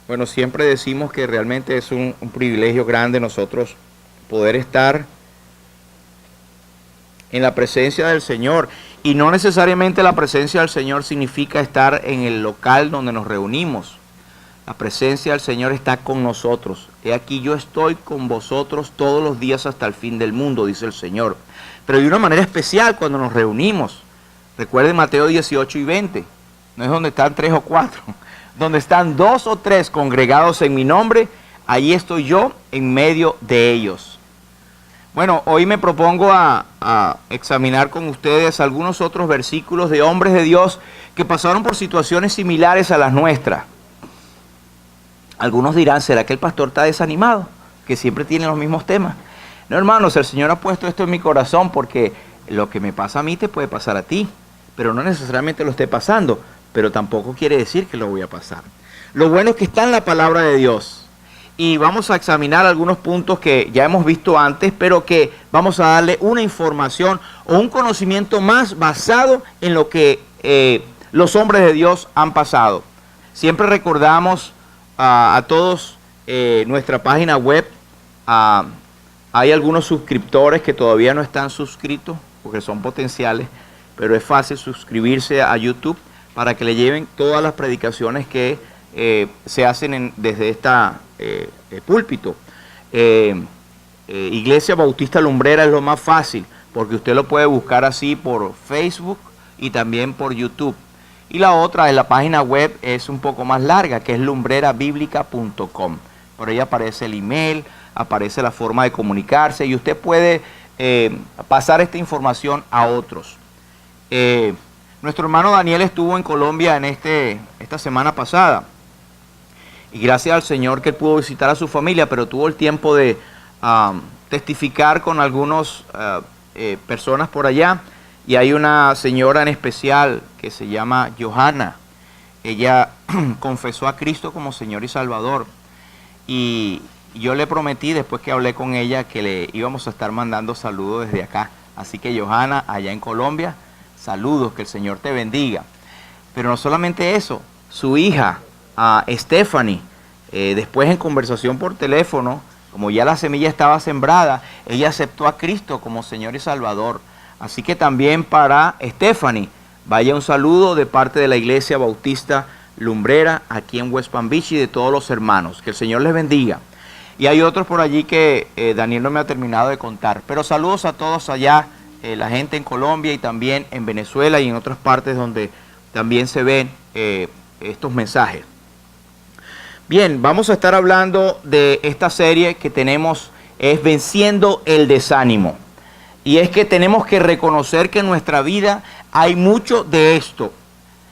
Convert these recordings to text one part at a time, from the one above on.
Bueno, siempre decimos que realmente es un privilegio grande nosotros poder estar en la presencia del Señor. Y no necesariamente la presencia del Señor significa estar en el local donde nos reunimos. La presencia del Señor está con nosotros. He aquí, yo estoy con vosotros todos los días hasta el fin del mundo, dice el Señor. Pero de una manera especial cuando nos reunimos. Recuerden Mateo 18 y 20. No es donde están 3 o 4. Donde están 2 o 3 congregados en mi nombre, allí estoy yo en medio de ellos. Bueno, hoy me propongo a examinar con ustedes algunos otros versículos de hombres de Dios que pasaron por situaciones similares a las nuestras. Algunos dirán, ¿será que el pastor está desanimado? Que siempre tiene los mismos temas. No, hermanos, el Señor ha puesto esto en mi corazón porque lo que me pasa a mí te puede pasar a ti, pero no necesariamente lo esté pasando, pero tampoco quiere decir que lo voy a pasar. Lo bueno es que está en la palabra de Dios. Y vamos a examinar algunos puntos que ya hemos visto antes, pero que vamos a darle una información o un conocimiento más basado en lo que los hombres de Dios han pasado. Siempre recordamos a todos nuestra página web. Hay algunos suscriptores que todavía no están suscritos porque son potenciales, pero es fácil suscribirse a YouTube para que le lleven todas las predicaciones que se hacen desde esta púlpito. Iglesia Bautista Lumbrera es lo más fácil, porque usted lo puede buscar así por Facebook y también por YouTube. Y la otra, en la página web, es un poco más larga, que es lumbrerabiblica.com. Por ahí aparece el email, aparece la forma de comunicarse y usted puede pasar esta información a otros. Nuestro hermano Daniel estuvo en Colombia en esta semana pasada. Y gracias al Señor que él pudo visitar a su familia, pero tuvo el tiempo de testificar con algunas personas por allá. Y hay una señora en especial que se llama Johanna. Ella confesó a Cristo como Señor y Salvador. Y yo le prometí, después que hablé con ella, que le íbamos a estar mandando saludos desde acá. Así que Johanna, allá en Colombia, saludos, que el Señor te bendiga. Pero no solamente eso, su hija, Stephanie, después en conversación por teléfono, como ya la semilla estaba sembrada, ella aceptó a Cristo como Señor y Salvador. Así que también para Stephanie, vaya un saludo de parte de la Iglesia Bautista Lumbrera, aquí en West Palm Beach, y de todos los hermanos. Que el Señor les bendiga. Y hay otros por allí que Daniel no me ha terminado de contar. Pero saludos a todos allá, la gente en Colombia y también en Venezuela y en otras partes donde también se ven estos mensajes. Bien, vamos a estar hablando de esta serie que tenemos, es Venciendo el Desánimo. Y es que tenemos que reconocer que en nuestra vida hay mucho de esto.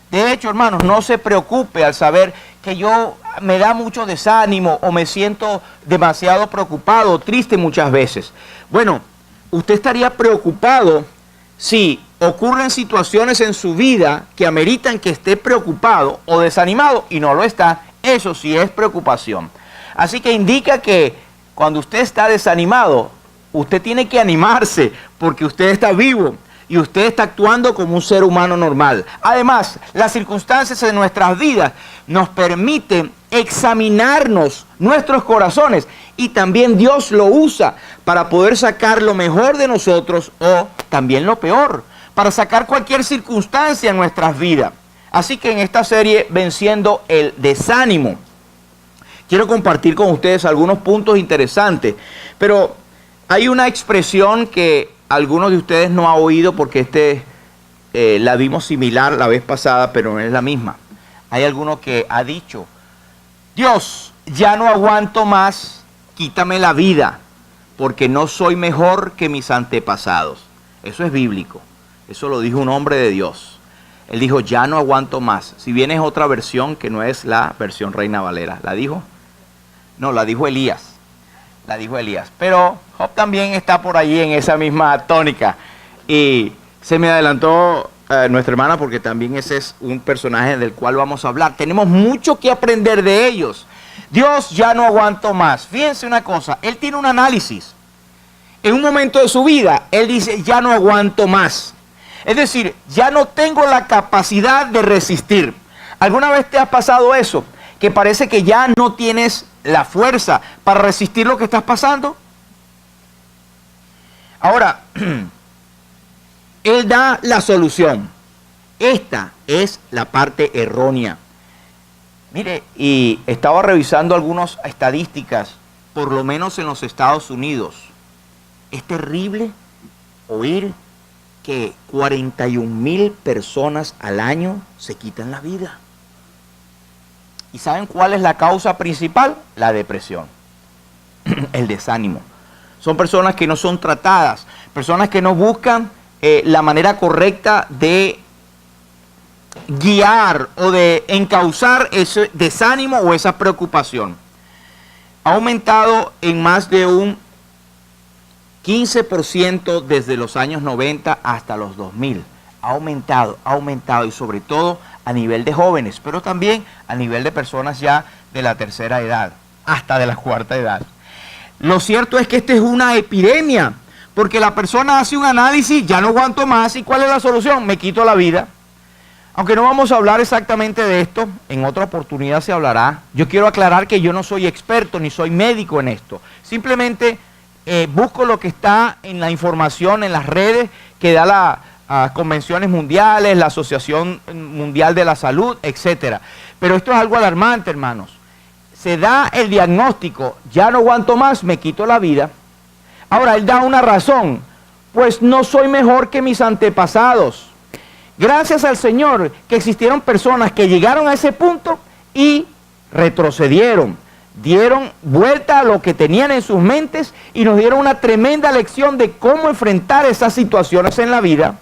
De hecho, hermanos, no se preocupe al saber que yo me da mucho desánimo o me siento demasiado preocupado o triste muchas veces. Bueno, usted estaría preocupado si ocurren situaciones en su vida que ameritan que esté preocupado o desanimado y no lo está. Eso sí es preocupación. Así que indica que cuando usted está desanimado, usted tiene que animarse porque usted está vivo y usted está actuando como un ser humano normal. Además, las circunstancias de nuestras vidas nos permiten examinarnos nuestros corazones y también Dios lo usa para poder sacar lo mejor de nosotros o también lo peor, para sacar cualquier circunstancia en nuestras vidas. Así que en esta serie, Venciendo el Desánimo, quiero compartir con ustedes algunos puntos interesantes, pero hay una expresión que algunos de ustedes no han oído porque la vimos similar la vez pasada, pero no es la misma. Hay alguno que ha dicho, Dios, ya no aguanto más, quítame la vida, porque no soy mejor que mis antepasados. Eso es bíblico, eso lo dijo un hombre de Dios. Él dijo, ya no aguanto más. Si bien es otra versión que no es la versión Reina Valera. ¿La dijo? No, la dijo Elías. La dijo Elías. Pero Job también está por allí en esa misma tónica. Y se me adelantó nuestra hermana porque también ese es un personaje del cual vamos a hablar. Tenemos mucho que aprender de ellos. Dios, ya no aguanto más. Fíjense una cosa, él tiene un análisis. En un momento de su vida, él dice, ya no aguanto más. Es decir, ya no tengo la capacidad de resistir. ¿Alguna vez te ha pasado eso? que parece que ya no tienes la fuerza para resistir lo que estás pasando? Ahora, Él da la solución. Esta es la parte errónea. Mire, y estaba revisando algunas estadísticas, por lo menos en los Estados Unidos. Es terrible oír que 41,000 personas al año se quitan la vida. ¿Y saben cuál es la causa principal? La depresión, el desánimo. Son personas que no son tratadas, personas que no buscan la manera correcta de guiar o de encauzar ese desánimo o esa preocupación. Ha aumentado en más de un 15% desde los años 90 hasta los 2000. Ha aumentado y sobre todo a nivel de jóvenes, pero también a nivel de personas ya de la tercera edad, hasta de la cuarta edad. Lo cierto es que esta es una epidemia, porque la persona hace un análisis, ya no aguanto más, ¿y cuál es la solución? Me quito la vida. Aunque no vamos a hablar exactamente de esto, en otra oportunidad se hablará. Yo quiero aclarar que yo no soy experto ni soy médico en esto. Simplemente busco lo que está en la información, en las redes, que da las convenciones mundiales, la Asociación Mundial de la Salud, etc. Pero esto es algo alarmante, hermanos. Se da el diagnóstico, ya no aguanto más, me quito la vida. Ahora, él da una razón, pues no soy mejor que mis antepasados. Gracias al Señor que existieron personas que llegaron a ese punto y retrocedieron, dieron vuelta a lo que tenían en sus mentes y nos dieron una tremenda lección de cómo enfrentar esas situaciones en la vida.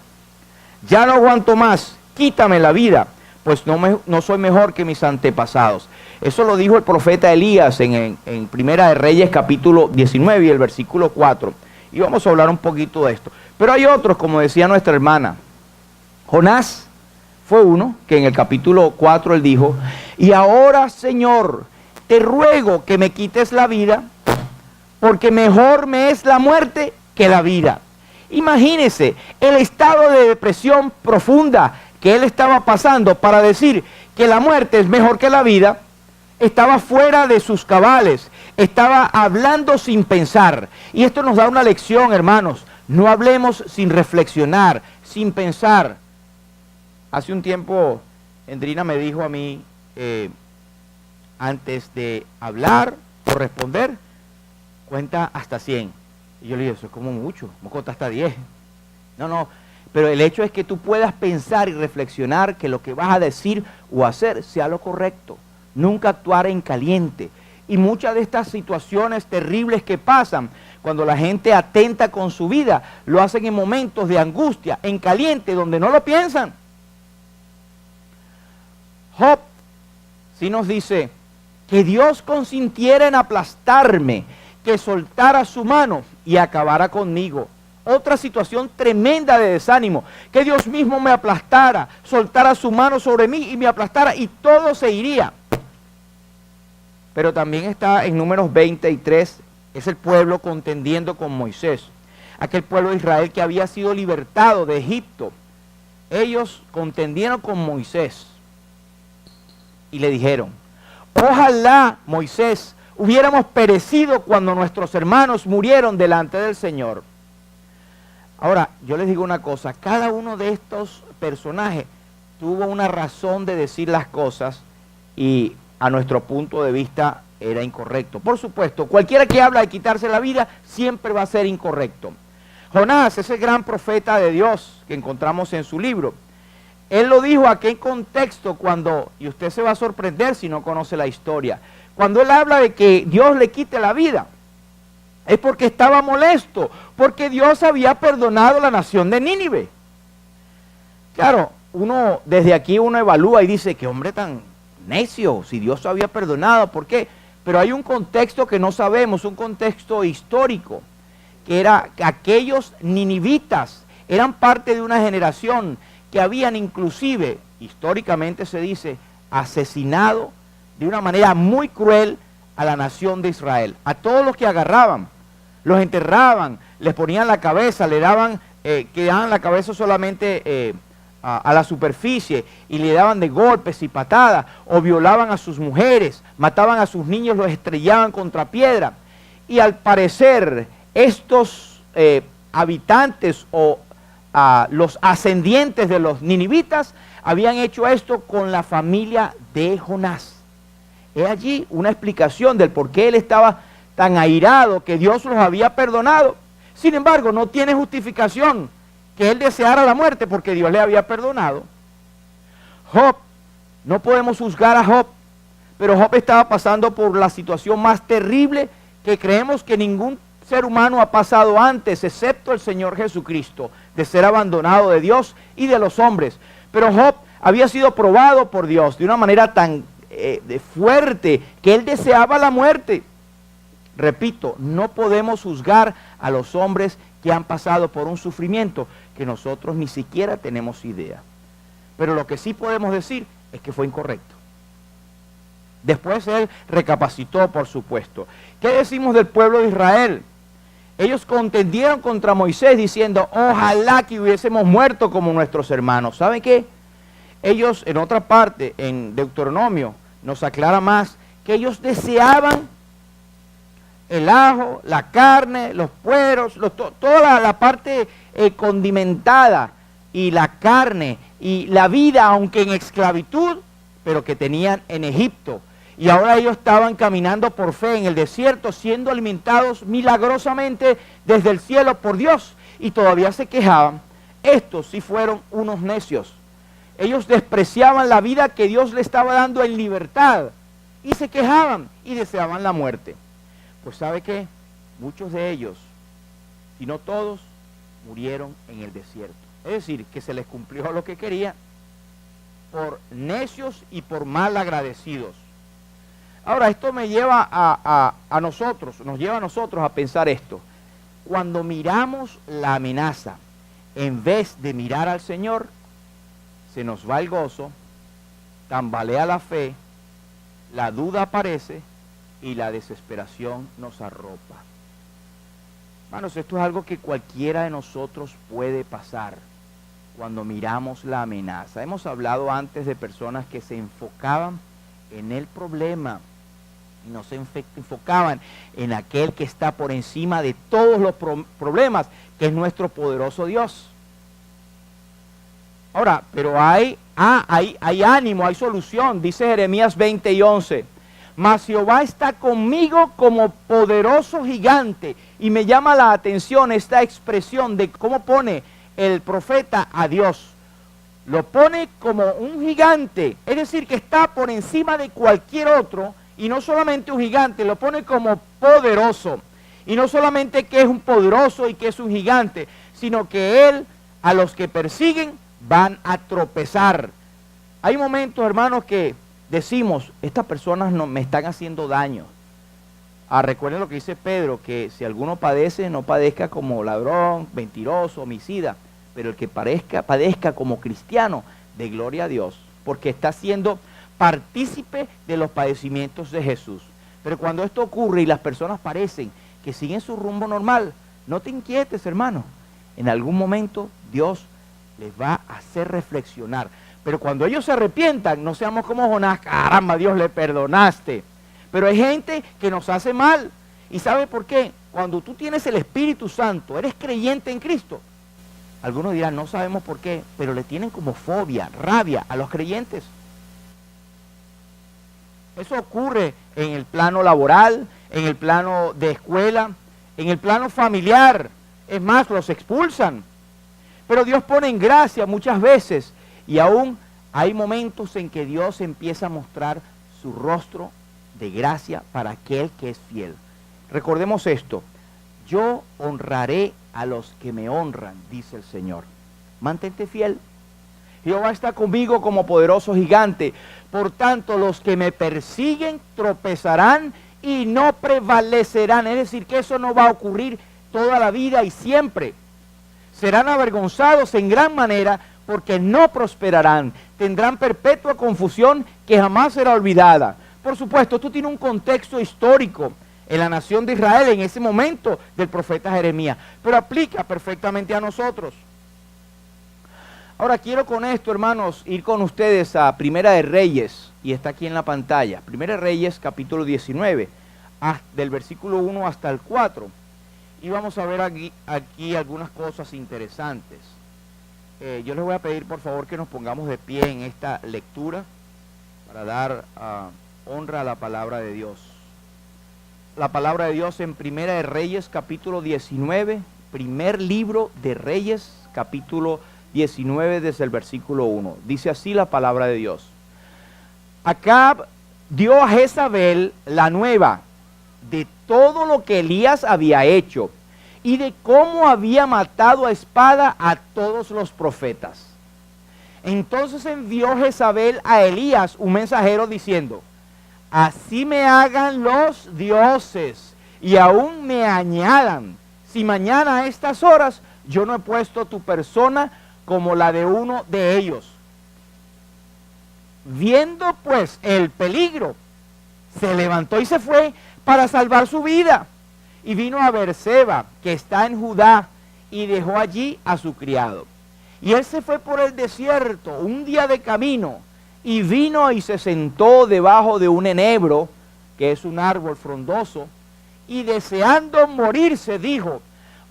Ya no aguanto más, quítame la vida, pues no soy mejor que mis antepasados. Eso lo dijo el profeta Elías en Primera de Reyes capítulo 19 y el versículo 4. Y vamos a hablar un poquito de esto. Pero hay otros, como decía nuestra hermana. Jonás fue uno que en el capítulo 4 él dijo, y ahora, Señor, te ruego que me quites la vida, porque mejor me es la muerte que la vida. Imagínese el estado de depresión profunda que él estaba pasando para decir que la muerte es mejor que la vida. Estaba fuera de sus cabales, estaba hablando sin pensar. Y esto nos da una lección, hermanos. No hablemos sin reflexionar, sin pensar. Hace un tiempo, Endrina me dijo a mí, antes de hablar o responder, cuenta hasta 100. Y yo le dije, eso es como mucho, vamos a contar hasta 10. No, pero el hecho es que tú puedas pensar y reflexionar que lo que vas a decir o hacer sea lo correcto. Nunca actuar en caliente. Y muchas de estas situaciones terribles que pasan, cuando la gente atenta con su vida, lo hacen en momentos de angustia, en caliente, donde no lo piensan. Job sí nos dice que Dios consintiera en aplastarme, que soltara su mano y acabara conmigo. Otra situación tremenda de desánimo, que Dios mismo me aplastara, soltara su mano sobre mí y me aplastara y todo se iría. Pero también está en Números 23, es el pueblo contendiendo con Moisés. Aquel pueblo de Israel que había sido libertado de Egipto. Ellos contendieron con Moisés y le dijeron, ojalá, Moisés, hubiéramos perecido cuando nuestros hermanos murieron delante del Señor. Ahora, yo les digo una cosa, cada uno de estos personajes tuvo una razón de decir las cosas y a nuestro punto de vista era incorrecto. Por supuesto, cualquiera que habla de quitarse la vida siempre va a ser incorrecto. Jonás, ese gran profeta de Dios que encontramos en su libro, él lo dijo aquí en contexto cuando, y usted se va a sorprender si no conoce la historia, cuando él habla de que Dios le quite la vida, es porque estaba molesto, porque Dios había perdonado a la nación de Nínive. Claro, desde aquí uno evalúa y dice, qué hombre tan necio, si Dios había perdonado, ¿por qué? Pero hay un contexto que no sabemos, un contexto histórico, que era que aquellos ninivitas eran parte de una generación que habían inclusive, históricamente se dice, asesinado de una manera muy cruel a la nación de Israel. A todos los que agarraban, los enterraban, les ponían la cabeza, le daban, quedaban la cabeza solamente a la superficie y le daban de golpes y patadas, o violaban a sus mujeres, mataban a sus niños, los estrellaban contra piedra. Y al parecer estos habitantes o los ascendientes de los ninivitas habían hecho esto con la familia de Jonás. Es allí una explicación del por qué él estaba tan airado, que Dios los había perdonado. Sin embargo, no tiene justificación que él deseara la muerte porque Dios le había perdonado. Job, no podemos juzgar a Job, pero Job estaba pasando por la situación más terrible que creemos que ningún ser humano ha pasado antes, excepto el Señor Jesucristo, de ser abandonado de Dios y de los hombres. Pero Job había sido probado por Dios de una manera tan fuerte que él deseaba la muerte. Repito, no podemos juzgar a los hombres que han pasado por un sufrimiento que nosotros ni siquiera tenemos idea. Pero lo que sí podemos decir es que fue incorrecto. Después él recapacitó, por supuesto. ¿Qué decimos del pueblo de Israel? Ellos contendieron contra Moisés diciendo, ojalá que hubiésemos muerto como nuestros hermanos. ¿Saben qué? Ellos, en otra parte, en Deuteronomio, nos aclara más que ellos deseaban el ajo, la carne, los pueros, toda la parte condimentada y la carne y la vida, aunque en esclavitud, pero que tenían en Egipto. Y ahora ellos estaban caminando por fe en el desierto, siendo alimentados milagrosamente desde el cielo por Dios. Y todavía se quejaban. Estos sí fueron unos necios. Ellos despreciaban la vida que Dios le estaba dando en libertad. Y se quejaban y deseaban la muerte. Pues ¿sabe qué? Muchos de ellos, si no todos, murieron en el desierto. Es decir, que se les cumplió lo que querían por necios y por mal agradecidos. Ahora, esto me lleva a nosotros, nos lleva a nosotros a pensar esto. Cuando miramos la amenaza, en vez de mirar al Señor, se nos va el gozo, tambalea la fe, la duda aparece y la desesperación nos arropa. Hermanos, esto es algo que cualquiera de nosotros puede pasar cuando miramos la amenaza. Hemos hablado antes de personas que se enfocaban en el problema y no se enfocaban en aquel que está por encima de todos los problemas, que es nuestro poderoso Dios. Ahora, pero hay ánimo, hay solución. Dice Jeremías 20:11. Mas Jehová está conmigo como poderoso gigante. Y me llama la atención esta expresión de cómo pone el profeta a Dios. Lo pone como un gigante, es decir, que está por encima de cualquier otro. Y no solamente un gigante, lo pone como poderoso. Y no solamente que es un poderoso y que es un gigante, sino que él, a los que persiguen, van a tropezar. Hay momentos, hermanos, que decimos, estas personas no me están haciendo daño. Recuerden lo que dice Pedro, que si alguno padece, no padezca como ladrón, mentiroso, homicida, pero el que padezca como cristiano, de gloria a Dios, porque está siendo partícipe de los padecimientos de Jesús. Pero cuando esto ocurre y las personas parecen que siguen su rumbo normal, no te inquietes, hermano. En algún momento Dios les va a hacer reflexionar. Pero cuando ellos se arrepientan, no seamos como Jonás, caramba, Dios le perdonaste. Pero hay gente que nos hace mal. ¿Y sabe por qué? Cuando tú tienes el Espíritu Santo, eres creyente en Cristo. Algunos dirán, no sabemos por qué, pero le tienen como fobia, rabia a los creyentes. Eso ocurre en el plano laboral, en el plano de escuela, en el plano familiar. Es más, los expulsan. Pero Dios pone en gracia muchas veces. Y aún hay momentos en que Dios empieza a mostrar su rostro de gracia para aquel que es fiel. Recordemos esto. Yo honraré a los que me honran, dice el Señor. Mantente fiel. Jehová está conmigo como poderoso gigante. Por tanto, los que me persiguen tropezarán y no prevalecerán. Es decir, que eso no va a ocurrir toda la vida y siempre. Serán avergonzados en gran manera porque no prosperarán. Tendrán perpetua confusión que jamás será olvidada. Por supuesto, esto tiene un contexto histórico en la nación de Israel en ese momento del profeta Jeremías, pero aplica perfectamente a nosotros. Ahora quiero con esto, hermanos, ir con ustedes a Primera de Reyes, y está aquí en la pantalla. Primera de Reyes, capítulo 19, del versículo 1 hasta el 4. Y vamos a ver aquí algunas cosas interesantes. Yo les voy a pedir, por favor, que nos pongamos de pie en esta lectura para dar honra a la palabra de Dios. La palabra de Dios en Primera de Reyes, capítulo 19, primer libro de Reyes, capítulo 19, desde el versículo 1. Dice así la palabra de Dios. Acab dio a Jezabel la nueva de todo lo que Elías había hecho y de cómo había matado a espada a todos los profetas. Entonces envió Jezabel a Elías un mensajero diciendo: así me hagan los dioses y aún me añadan, si mañana a estas horas yo no he puesto tu persona como la de uno de ellos. Viendo pues el peligro, se levantó y se fue para salvar su vida, y vino a Beerseba, que está en Judá, y dejó allí a su criado. Y él se fue por el desierto un día de camino, y vino y se sentó debajo de un enebro, que es un árbol frondoso, y deseando morirse dijo: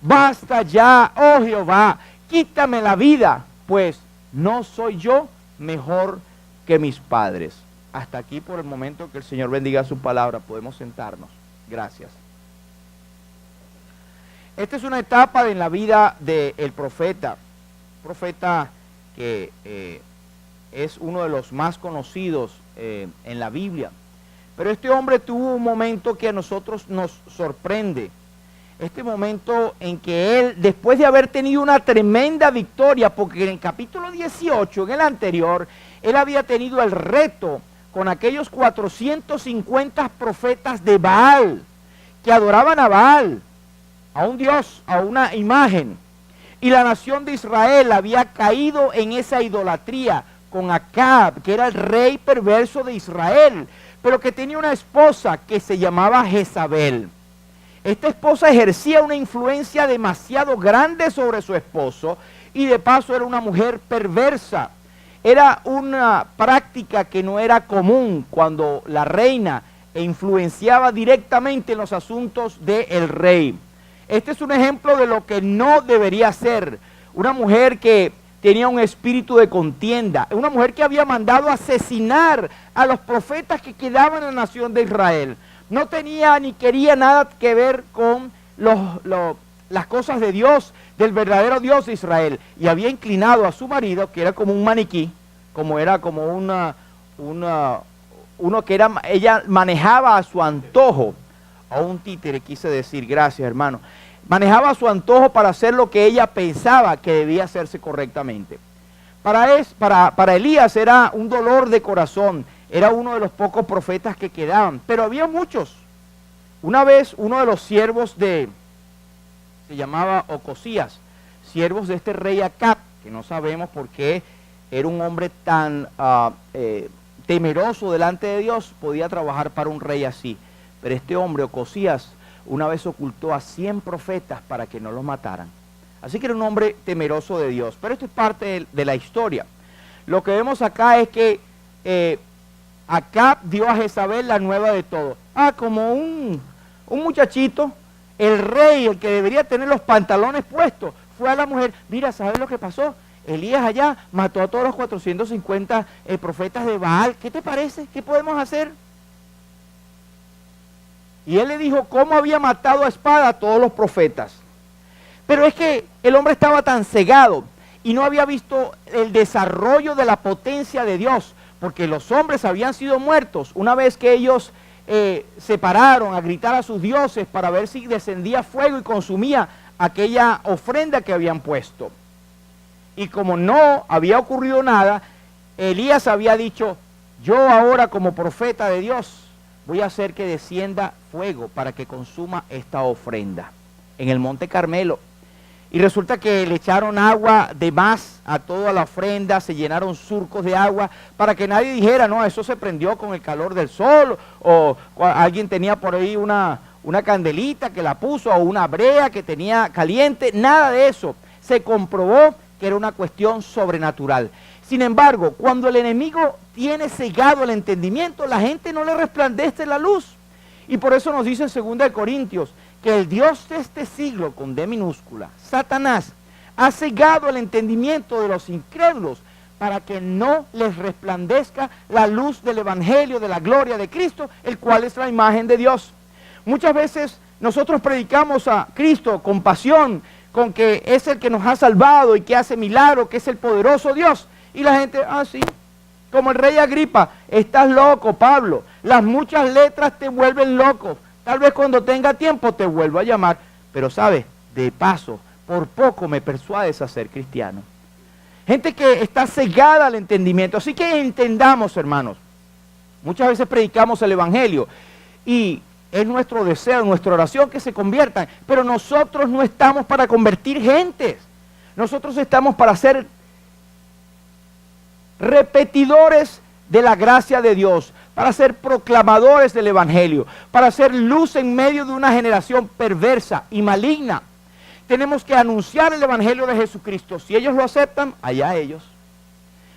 basta ya, oh Jehová, quítame la vida, pues no soy yo mejor que mis padres. Hasta aquí por el momento. Que el Señor bendiga su palabra. Podemos sentarnos. Gracias. Esta es una etapa en la vida del profeta que es uno de los más conocidos en la Biblia. Pero este hombre tuvo un momento que a nosotros nos sorprende. Este momento en que él, después de haber tenido una tremenda victoria, porque en el capítulo 18, en el anterior, él había tenido el reto con aquellos 450 profetas de Baal, que adoraban a Baal, a un dios, a una imagen. Y la nación de Israel había caído en esa idolatría con Acab, que era el rey perverso de Israel, pero que tenía una esposa que se llamaba Jezabel. Esta esposa ejercía una influencia demasiado grande sobre su esposo, y de paso era una mujer perversa. Era una práctica que no era común cuando la reina influenciaba directamente en los asuntos del rey. Este es un ejemplo de lo que no debería ser. Una mujer que tenía un espíritu de contienda, una mujer que había mandado asesinar a los profetas que quedaban en la nación de Israel. No tenía ni quería nada que ver con las cosas de Dios, del verdadero Dios de Israel. Y había inclinado a su marido, que era como un maniquí, ella manejaba a su antojo, a un títere, quise decir, gracias hermano. Manejaba a su antojo para hacer lo que ella pensaba que debía hacerse correctamente. Para Elías era un dolor de corazón. Era uno de los pocos profetas que quedaban, pero había muchos. Una vez uno de los siervos se llamaba Ocosías, siervos de este rey Acab, que no sabemos por qué era un hombre tan temeroso delante de Dios, podía trabajar para un rey así. Pero este hombre, Ocosías, una vez ocultó a 100 profetas para que no los mataran. Así que era un hombre temeroso de Dios. Pero esto es parte de la historia. Lo que vemos acá es que Acab dio a Jezabel la nueva de todo. Como un muchachito, el rey, el que debería tener los pantalones puestos, fue a la mujer: mira, ¿sabes lo que pasó? Elías allá mató a todos los 450 profetas de Baal. ¿Qué te parece? ¿Qué podemos hacer? Y él le dijo cómo había matado a espada a todos los profetas. Pero es que el hombre estaba tan cegado y no había visto el desarrollo de la potencia de Dios, porque los hombres habían sido muertos una vez que ellos se pararon a gritar a sus dioses para ver si descendía fuego y consumía aquella ofrenda que habían puesto. Y como no había ocurrido nada, Elías había dicho: yo ahora como profeta de Dios voy a hacer que descienda fuego para que consuma esta ofrenda en el Monte Carmelo. Y resulta que le echaron agua de más a toda la ofrenda, se llenaron surcos de agua para que nadie dijera: no, eso se prendió con el calor del sol, o alguien tenía por ahí una candelita que la puso, o una brea que tenía caliente. Nada de eso. Se comprobó que era una cuestión sobrenatural. Sin embargo, cuando el enemigo tiene cegado el entendimiento, la gente no le resplandece la luz. Y por eso nos dice en 2 Corintios que el Dios de este siglo, con D minúscula, Satanás, ha cegado el entendimiento de los incrédulos para que no les resplandezca la luz del Evangelio, de la gloria de Cristo, el cual es la imagen de Dios. Muchas veces nosotros predicamos a Cristo con pasión, con que es el que nos ha salvado y que hace milagros, que es el poderoso Dios. Y la gente, sí, como el rey Agripa, estás loco, Pablo. Las muchas letras te vuelven loco. Tal vez cuando tenga tiempo te vuelvo a llamar. Pero sabes, de paso, por poco me persuades a ser cristiano. Gente que está cegada al entendimiento. Así que entendamos, hermanos. Muchas veces predicamos el Evangelio y es nuestro deseo, nuestra oración que se conviertan. Pero nosotros no estamos para convertir gentes. Nosotros estamos para ser repetidores de la gracia de Dios, para ser proclamadores del Evangelio, para ser luz en medio de una generación perversa y maligna. Tenemos que anunciar el Evangelio de Jesucristo. Si ellos lo aceptan, allá ellos.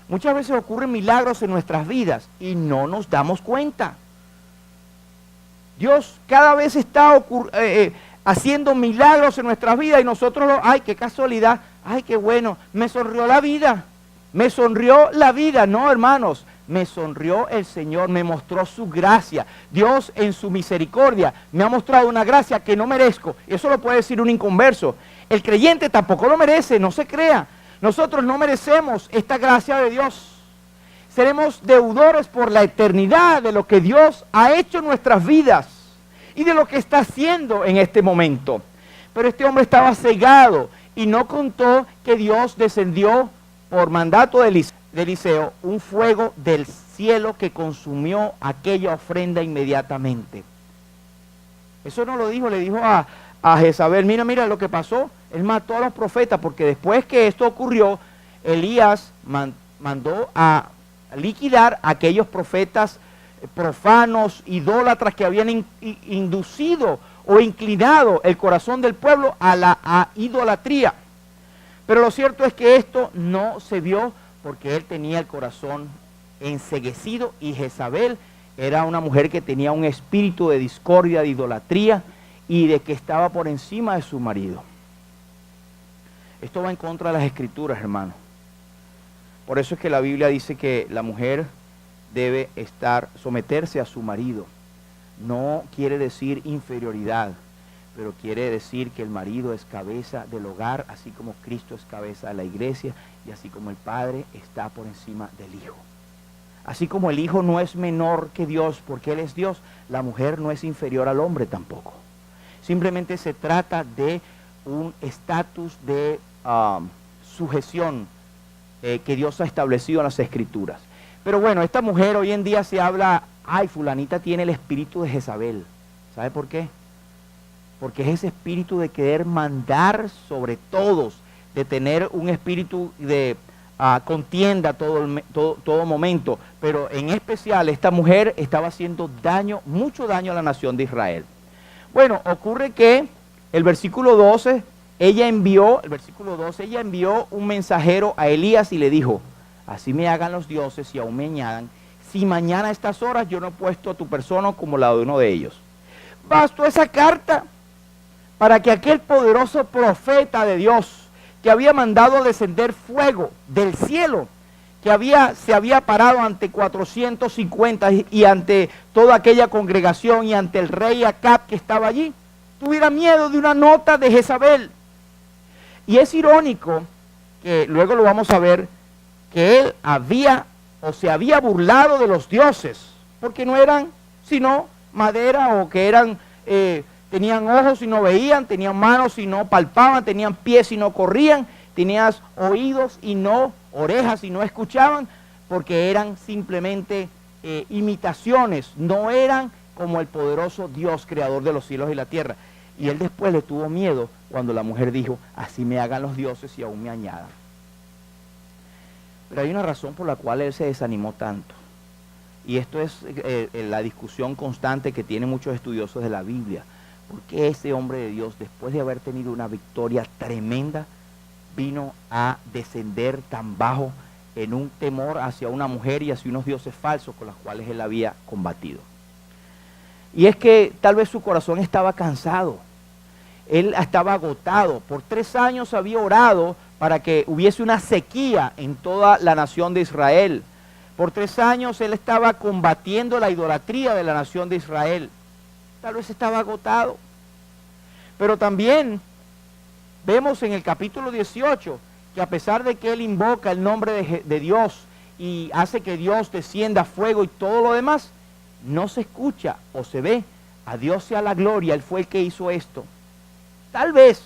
Muchas veces ocurren milagros en nuestras vidas y no nos damos cuenta. Dios cada vez está haciendo milagros en nuestras vidas y nosotros, ¡ay, qué casualidad! ¡Ay, qué bueno! Me sonrió la vida. Me sonrió la vida. No, hermanos, me sonrió el Señor, me mostró su gracia. Dios en su misericordia me ha mostrado una gracia que no merezco. Eso lo puede decir un inconverso. El creyente tampoco lo merece, no se crea. Nosotros no merecemos esta gracia de Dios. Seremos deudores por la eternidad de lo que Dios ha hecho en nuestras vidas y de lo que está haciendo en este momento. Pero este hombre estaba cegado y no contó que Dios descendió por mandato de Eliseo, un fuego del cielo que consumió aquella ofrenda inmediatamente. Eso no lo dijo, le dijo a Jezabel, mira lo que pasó. Él mató a los profetas porque después que esto ocurrió, Elías mandó a liquidar a aquellos profetas profanos, idólatras que habían inducido o inclinado el corazón del pueblo a la idolatría. Pero lo cierto es que esto no se vio porque él tenía el corazón enceguecido y Jezabel era una mujer que tenía un espíritu de discordia, de idolatría y de que estaba por encima de su marido. Esto va en contra de las Escrituras, hermano. Por eso es que la Biblia dice que la mujer debe someterse a su marido. No quiere decir inferioridad, pero quiere decir que el marido es cabeza del hogar, así como Cristo es cabeza de la iglesia, y así como el Padre está por encima del Hijo. Así como el Hijo no es menor que Dios, porque Él es Dios, la mujer no es inferior al hombre tampoco. Simplemente se trata de un estatus de sujeción que Dios ha establecido en las Escrituras. Pero bueno, esta mujer hoy en día se habla, ay, fulanita tiene el espíritu de Jezabel. ¿Sabe por qué? Porque es ese espíritu de querer mandar sobre todos, de tener un espíritu de contienda todo momento. Pero en especial esta mujer estaba haciendo mucho daño a la nación de Israel. Bueno, ocurre que el versículo 12, ella envió un mensajero a Elías y le dijo, así me hagan los dioses y aún me añadan, si mañana a estas horas yo no he puesto a tu persona como la de uno de ellos. Bastó esa carta para que aquel poderoso profeta de Dios, que había mandado descender fuego del cielo, que se había parado ante 450 y ante toda aquella congregación y ante el rey Acab que estaba allí, tuviera miedo de una nota de Jezabel. Y es irónico, que luego lo vamos a ver, que él se había burlado de los dioses, porque no eran sino madera, o que tenían ojos y no veían, tenían manos y no palpaban, tenían pies y no corrían, tenían oídos y no orejas y no escuchaban, porque eran simplemente imitaciones, no eran como el poderoso Dios creador de los cielos y la tierra. Y él después le tuvo miedo cuando la mujer dijo, así me hagan los dioses y aún me añadan. Pero hay una razón por la cual él se desanimó tanto. Y esto es la discusión constante que tienen muchos estudiosos de la Biblia. ¿Por qué ese hombre de Dios, después de haber tenido una victoria tremenda, vino a descender tan bajo en un temor hacia una mujer y hacia unos dioses falsos con los cuales él había combatido. Y es que tal vez su corazón estaba cansado, él estaba agotado. Por 3 años había orado para que hubiese una sequía en toda la nación de Israel. Por 3 años él estaba combatiendo la idolatría de la nación de Israel. Tal vez estaba agotado. Pero también vemos en el capítulo 18 que a pesar de que él invoca el nombre de Dios y hace que Dios descienda fuego y todo lo demás, no se escucha o se ve. A Dios sea la gloria, él fue el que hizo esto. Tal vez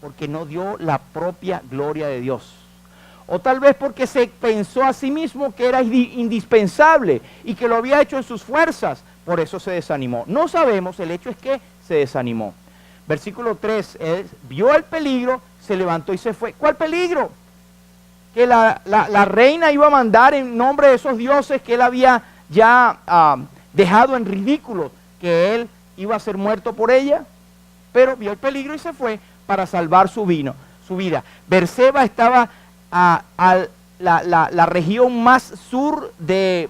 porque no dio la propia gloria de Dios. O tal vez porque se pensó a sí mismo que era indispensable y que lo había hecho en sus fuerzas. Por eso se desanimó. No sabemos, el hecho es que se desanimó. Versículo 3, él vio el peligro, se levantó y se fue. ¿Cuál peligro? Que la reina iba a mandar en nombre de esos dioses que él había ya dejado en ridículo, que él iba a ser muerto por ella. Pero vio el peligro y se fue para salvar su vida. Berseba estaba la región más sur de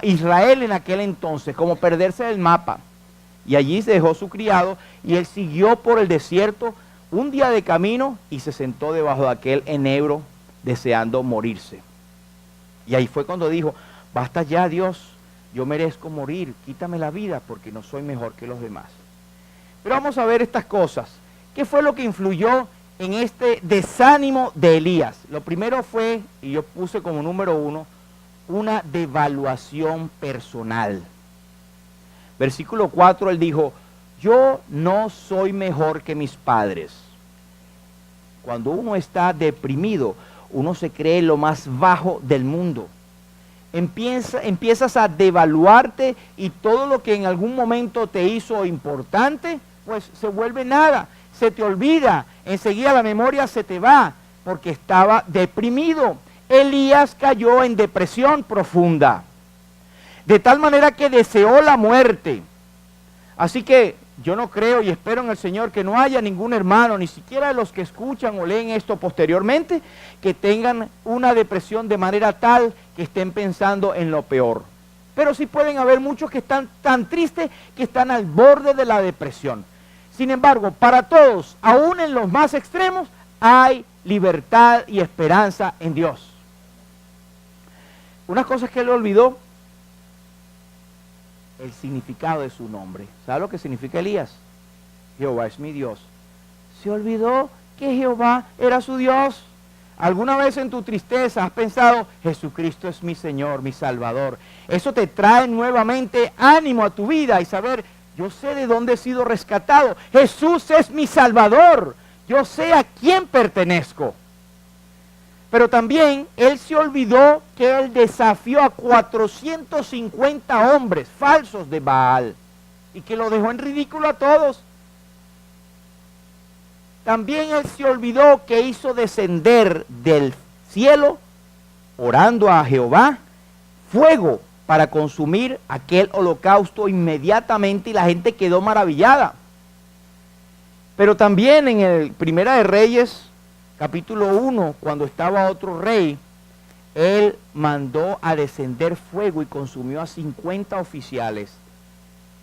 Israel en aquel entonces, como perderse del mapa. Y allí se dejó su criado y él siguió por el desierto un día de camino y se sentó debajo de aquel enebro deseando morirse. Y ahí fue cuando dijo: basta ya, Dios, yo merezco morir, quítame la vida porque no soy mejor que los demás. Pero vamos a ver estas cosas. ¿Qué fue lo que influyó en este desánimo de Elías? Lo primero fue, y yo puse como número 1, una devaluación personal. Versículo 4, él dijo: yo no soy mejor que mis padres. Cuando uno está deprimido, uno se cree lo más bajo del mundo. Empiezas a devaluarte y todo lo que en algún momento te hizo importante, pues se vuelve nada, se te olvida, enseguida la memoria se te va, porque estaba deprimido. Elías cayó en depresión profunda, de tal manera que deseó la muerte. Así que yo no creo y espero en el Señor que no haya ningún hermano, ni siquiera de los que escuchan o leen esto posteriormente, que tengan una depresión de manera tal que estén pensando en lo peor. Pero sí pueden haber muchos que están tan tristes que están al borde de la depresión. Sin embargo, para todos, aún en los más extremos, hay libertad y esperanza en Dios. Una cosa que él olvidó: el significado de su nombre. ¿Sabe lo que significa Elías? Jehová es mi Dios. Se olvidó que Jehová era su Dios. ¿Alguna vez en tu tristeza has pensado: Jesucristo es mi Señor, mi Salvador? Eso te trae nuevamente ánimo a tu vida y saber: yo sé de dónde he sido rescatado. Jesús es mi Salvador. Yo sé a quién pertenezco. Pero también él se olvidó que él desafió a 450 hombres falsos de Baal y que lo dejó en ridículo a todos. También él se olvidó que hizo descender del cielo, orando a Jehová, fuego para consumir aquel holocausto inmediatamente, y la gente quedó maravillada. Pero también en el Primera de Reyes, capítulo 1, cuando estaba otro rey, él mandó a descender fuego y consumió a 50 oficiales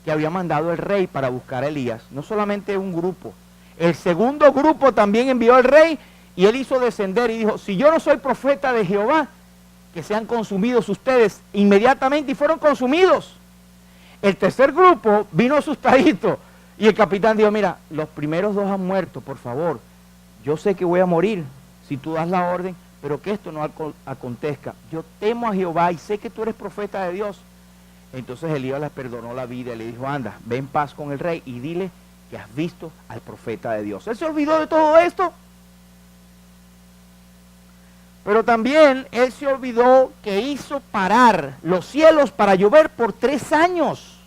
que había mandado el rey para buscar a Elías. No solamente un grupo. El segundo grupo también envió al rey y él hizo descender y dijo: si yo no soy profeta de Jehová, que sean consumidos ustedes inmediatamente, y fueron consumidos. El tercer grupo vino asustadito y el capitán dijo: mira, los primeros 2 han muerto, por favor, yo sé que voy a morir si tú das la orden, pero que esto no acontezca. Yo temo a Jehová y sé que tú eres profeta de Dios. Entonces Elías les perdonó la vida y le dijo: anda, ve en paz con el rey y dile que has visto al profeta de Dios. Él se olvidó de todo esto. Pero también él se olvidó que hizo parar los cielos para llover por 3 años.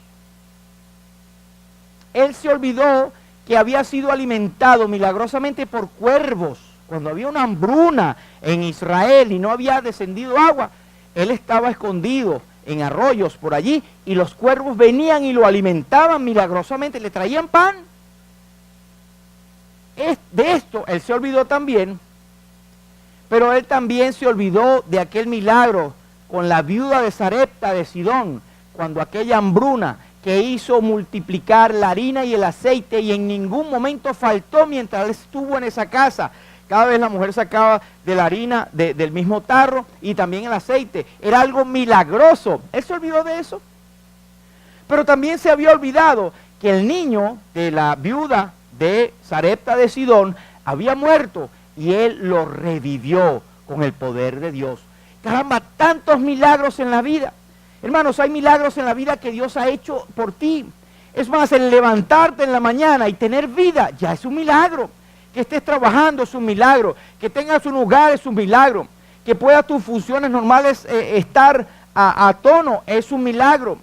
Él se olvidó que había sido alimentado milagrosamente por cuervos. Cuando había una hambruna en Israel y no había descendido agua, él estaba escondido en arroyos por allí y los cuervos venían y lo alimentaban milagrosamente, le traían pan. De esto él se olvidó también. Pero él también se olvidó de aquel milagro con la viuda de Sarepta de Sidón, cuando aquella hambruna que hizo multiplicar la harina y el aceite y en ningún momento faltó mientras él estuvo en esa casa. Cada vez la mujer sacaba de la harina del mismo tarro y también el aceite. Era algo milagroso. Él se olvidó de eso. Pero también se había olvidado que el niño de la viuda de Sarepta de Sidón había muerto y él lo revivió con el poder de Dios. Caramba, tantos milagros en la vida. Hermanos, hay milagros en la vida que Dios ha hecho por ti. Es más, el levantarte en la mañana y tener vida ya es un milagro. Que estés trabajando es un milagro. Que tengas un hogar es un milagro. Que puedas tus funciones normales estar a tono es un milagro.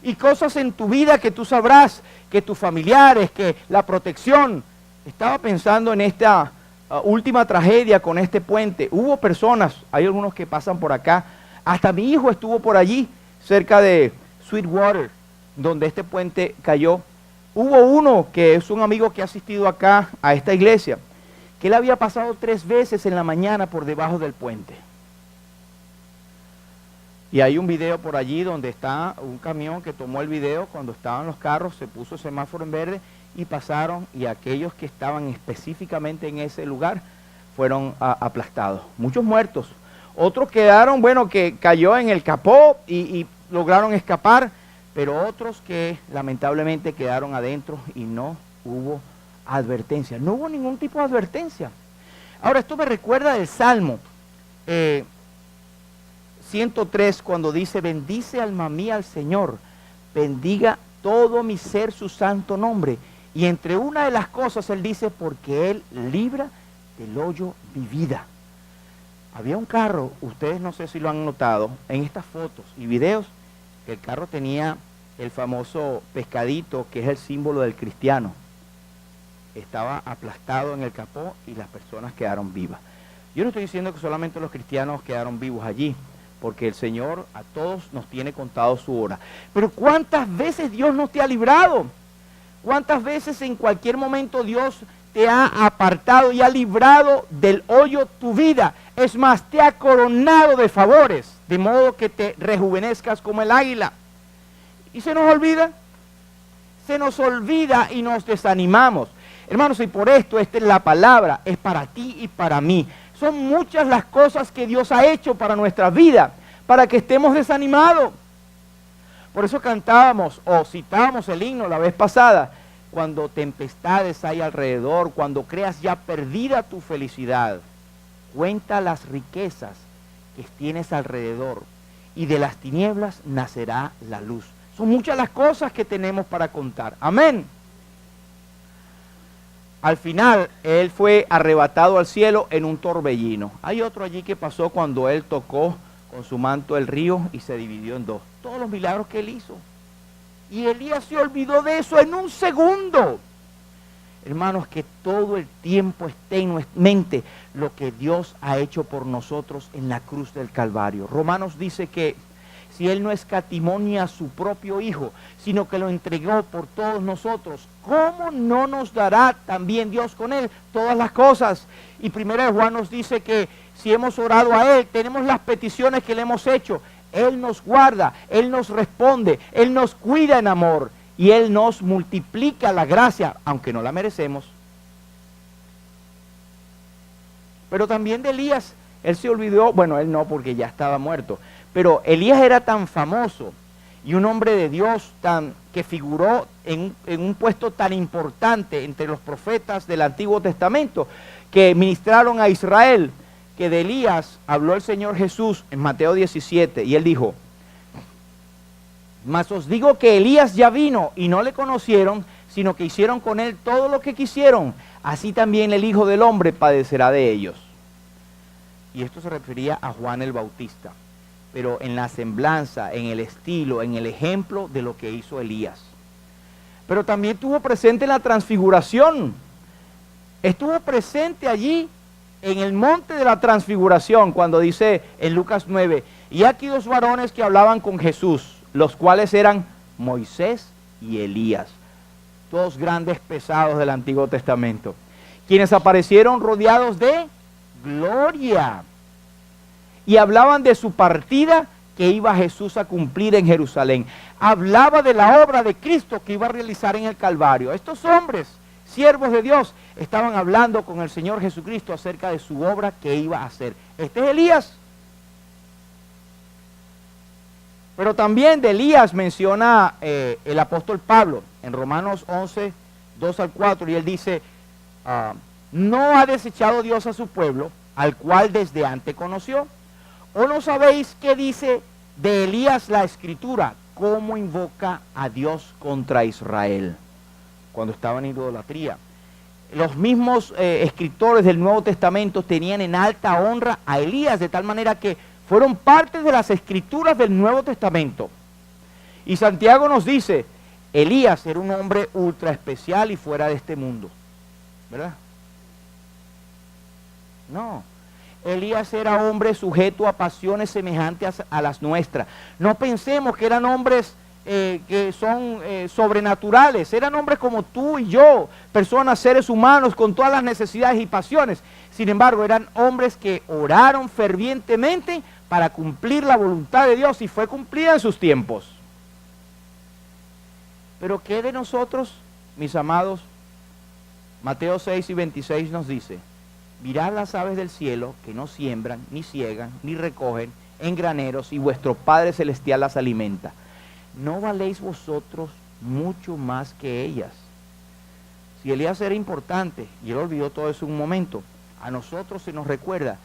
Y cosas en tu vida que tú sabrás, que tus familiares, que la protección. Estaba pensando en esta última tragedia con este puente. Hubo personas, hay algunos que pasan por acá. Hasta mi hijo estuvo por allí, cerca de Sweetwater, donde este puente cayó. Hubo uno que es un amigo que ha asistido acá a esta iglesia, que él había pasado 3 veces en la mañana por debajo del puente. Y hay un video por allí donde está un camión que tomó el video cuando estaban los carros, se puso semáforo en verde y pasaron, y aquellos que estaban específicamente en ese lugar fueron aplastados. Muchos muertos. Otros quedaron, bueno, que cayó en el capó y lograron escapar, pero otros que lamentablemente quedaron adentro y no hubo advertencia. No hubo ningún tipo de advertencia. Ahora, esto me recuerda del Salmo 103, cuando dice: bendice alma mía al Señor, bendiga todo mi ser su santo nombre. Y entre una de las cosas él dice: porque él libra del hoyo mi vida. Había un carro, ustedes no sé si lo han notado, en estas fotos y videos, que el carro tenía el famoso pescadito que es el símbolo del cristiano. Estaba aplastado en el capó y las personas quedaron vivas. Yo no estoy diciendo que solamente los cristianos quedaron vivos allí, porque el Señor a todos nos tiene contado su hora. Pero ¿cuántas veces Dios nos te ha librado? ¿Cuántas veces en cualquier momento Dios te ha apartado y ha librado del hoyo tu vida? Es más, te ha coronado de favores, de modo que te rejuvenezcas como el águila. Y se nos olvida y nos desanimamos. Hermanos, y por esto esta es la palabra, es para ti y para mí. Son muchas las cosas que Dios ha hecho para nuestra vida, para que estemos desanimados. Por eso cantábamos o citábamos el himno la vez pasada: cuando tempestades hay alrededor, cuando creas ya perdida tu felicidad, cuenta las riquezas que tienes alrededor y de las tinieblas nacerá la luz. Son muchas las cosas que tenemos para contar. Amén. Al final, él fue arrebatado al cielo en un torbellino. Hay otro allí que pasó cuando él tocó con su manto el río y se dividió en dos. Todos los milagros que él hizo. Y Elías se olvidó de eso en un segundo. Hermanos, que todo el tiempo esté en nuestra mente lo que Dios ha hecho por nosotros en la cruz del Calvario. Romanos dice que si Él no escatimó ni a su propio Hijo, sino que lo entregó por todos nosotros, ¿cómo no nos dará también Dios con Él todas las cosas? Y 1 Juan nos dice que si hemos orado a Él, tenemos las peticiones que le hemos hecho, Él nos guarda, Él nos responde, Él nos cuida en amor y Él nos multiplica la gracia, aunque no la merecemos. Pero también de Elías, él se olvidó, bueno, él no, porque ya estaba muerto, pero Elías era tan famoso y un hombre de Dios que figuró en un puesto tan importante entre los profetas del Antiguo Testamento que ministraron a Israel, que de Elías habló el Señor Jesús en Mateo 17 y él dijo: mas os digo que Elías ya vino y no le conocieron, sino que hicieron con él todo lo que quisieron, así también el Hijo del Hombre padecerá de ellos. Y esto se refería a Juan el Bautista, pero en la semblanza, en el estilo, en el ejemplo de lo que hizo Elías. Pero también estuvo presente en la transfiguración. Estuvo presente allí en el monte de la transfiguración, cuando dice en Lucas 9, y aquí 2 varones que hablaban con Jesús, los cuales eran Moisés y Elías, 2 grandes pesados del Antiguo Testamento, quienes aparecieron rodeados de gloria. Y hablaban de su partida que iba Jesús a cumplir en Jerusalén. Hablaba de la obra de Cristo que iba a realizar en el Calvario. Estos hombres, siervos de Dios, estaban hablando con el Señor Jesucristo acerca de su obra que iba a hacer. Este es Elías. Pero también de Elías menciona el apóstol Pablo en Romanos 11, 2 al 4, y él dice, no ha desechado Dios a su pueblo, al cual desde antes conoció. ¿O no sabéis qué dice de Elías la Escritura? ¿Cómo invoca a Dios contra Israel cuando estaba en idolatría? Los mismos escritores del Nuevo Testamento tenían en alta honra a Elías, de tal manera que fueron parte de las Escrituras del Nuevo Testamento. Y Santiago nos dice, Elías era un hombre ultra especial y fuera de este mundo, ¿verdad? No. Elías era hombre sujeto a pasiones semejantes a las nuestras. No pensemos que eran hombres que son sobrenaturales. Eran hombres como tú y yo, personas, seres humanos con todas las necesidades y pasiones. Sin embargo, eran hombres que oraron fervientemente para cumplir la voluntad de Dios y fue cumplida en sus tiempos. Pero ¿qué de nosotros, mis amados? Mateo 6 y 26 nos dice, mirad las aves del cielo, que no siembran, ni ciegan, ni recogen en graneros, y vuestro Padre Celestial las alimenta. ¿No valéis vosotros mucho más que ellas? Si Elías era importante, y él olvidó todo eso en un momento, a nosotros se nos recuerda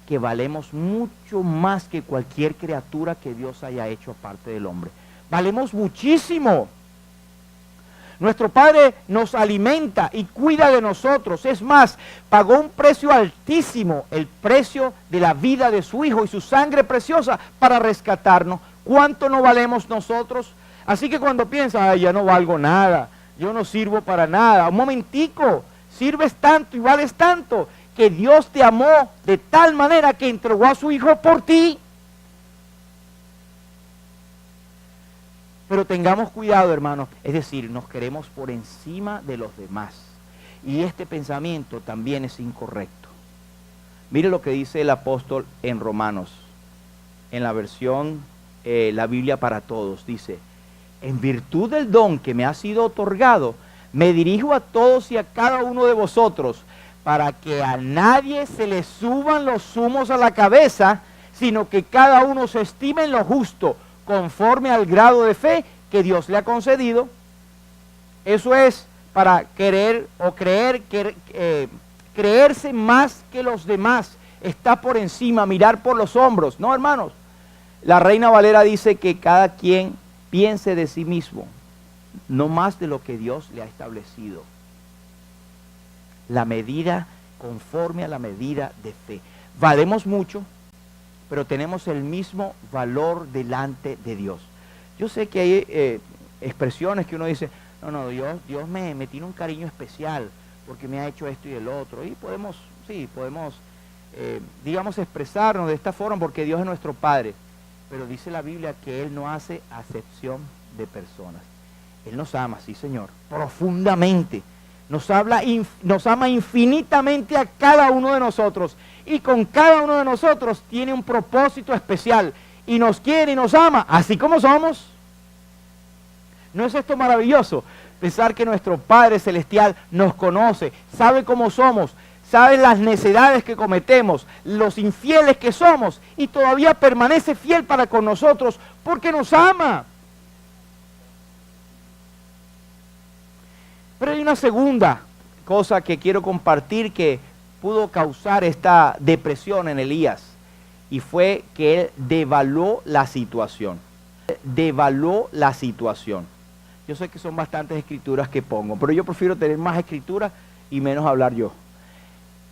que valemos mucho más que cualquier criatura que Dios haya hecho aparte del hombre. Valemos muchísimo. Nuestro Padre nos alimenta y cuida de nosotros. Es más, pagó un precio altísimo, el precio de la vida de su Hijo y su sangre preciosa para rescatarnos. ¿Cuánto no valemos nosotros? Así que cuando piensas, ay, ya no valgo nada, yo no sirvo para nada. Un momentico, sirves tanto y vales tanto que Dios te amó de tal manera que entregó a su Hijo por ti. Pero tengamos cuidado, hermanos, es decir, nos queremos por encima de los demás. Y este pensamiento también es incorrecto. Mire lo que dice el apóstol en Romanos, en la versión, la Biblia para todos. Dice, en virtud del don que me ha sido otorgado, me dirijo a todos y a cada uno de vosotros, para que a nadie se le suban los humos a la cabeza, sino que cada uno se estime en lo justo, conforme al grado de fe que Dios le ha concedido. Eso es para querer o creerse más que los demás, está por encima, mirar por los hombros. No, hermanos, la Reina Valera dice que cada quien piense de sí mismo, no más de lo que Dios le ha establecido. La medida conforme a la medida de fe. Valemos mucho, pero tenemos el mismo valor delante de Dios. Yo sé que hay expresiones que uno dice, no, Dios me tiene un cariño especial porque me ha hecho esto y el otro. Y podemos, digamos, expresarnos de esta forma porque Dios es nuestro Padre. Pero dice la Biblia que Él no hace acepción de personas. Él nos ama, sí, Señor, profundamente. Nos ama infinitamente a cada uno de nosotros. Y con cada uno de nosotros tiene un propósito especial. Y nos quiere y nos ama, así como somos. ¿No es esto maravilloso? Pensar que nuestro Padre Celestial nos conoce, sabe cómo somos, sabe las necedades que cometemos, los infieles que somos, y todavía permanece fiel para con nosotros porque nos ama. Pero hay una segunda cosa que quiero compartir que pudo causar esta depresión en Elías, y fue que él devaluó la situación. Devaluó la situación. Yo sé que son bastantes escrituras que pongo, pero yo prefiero tener más escrituras y menos hablar yo.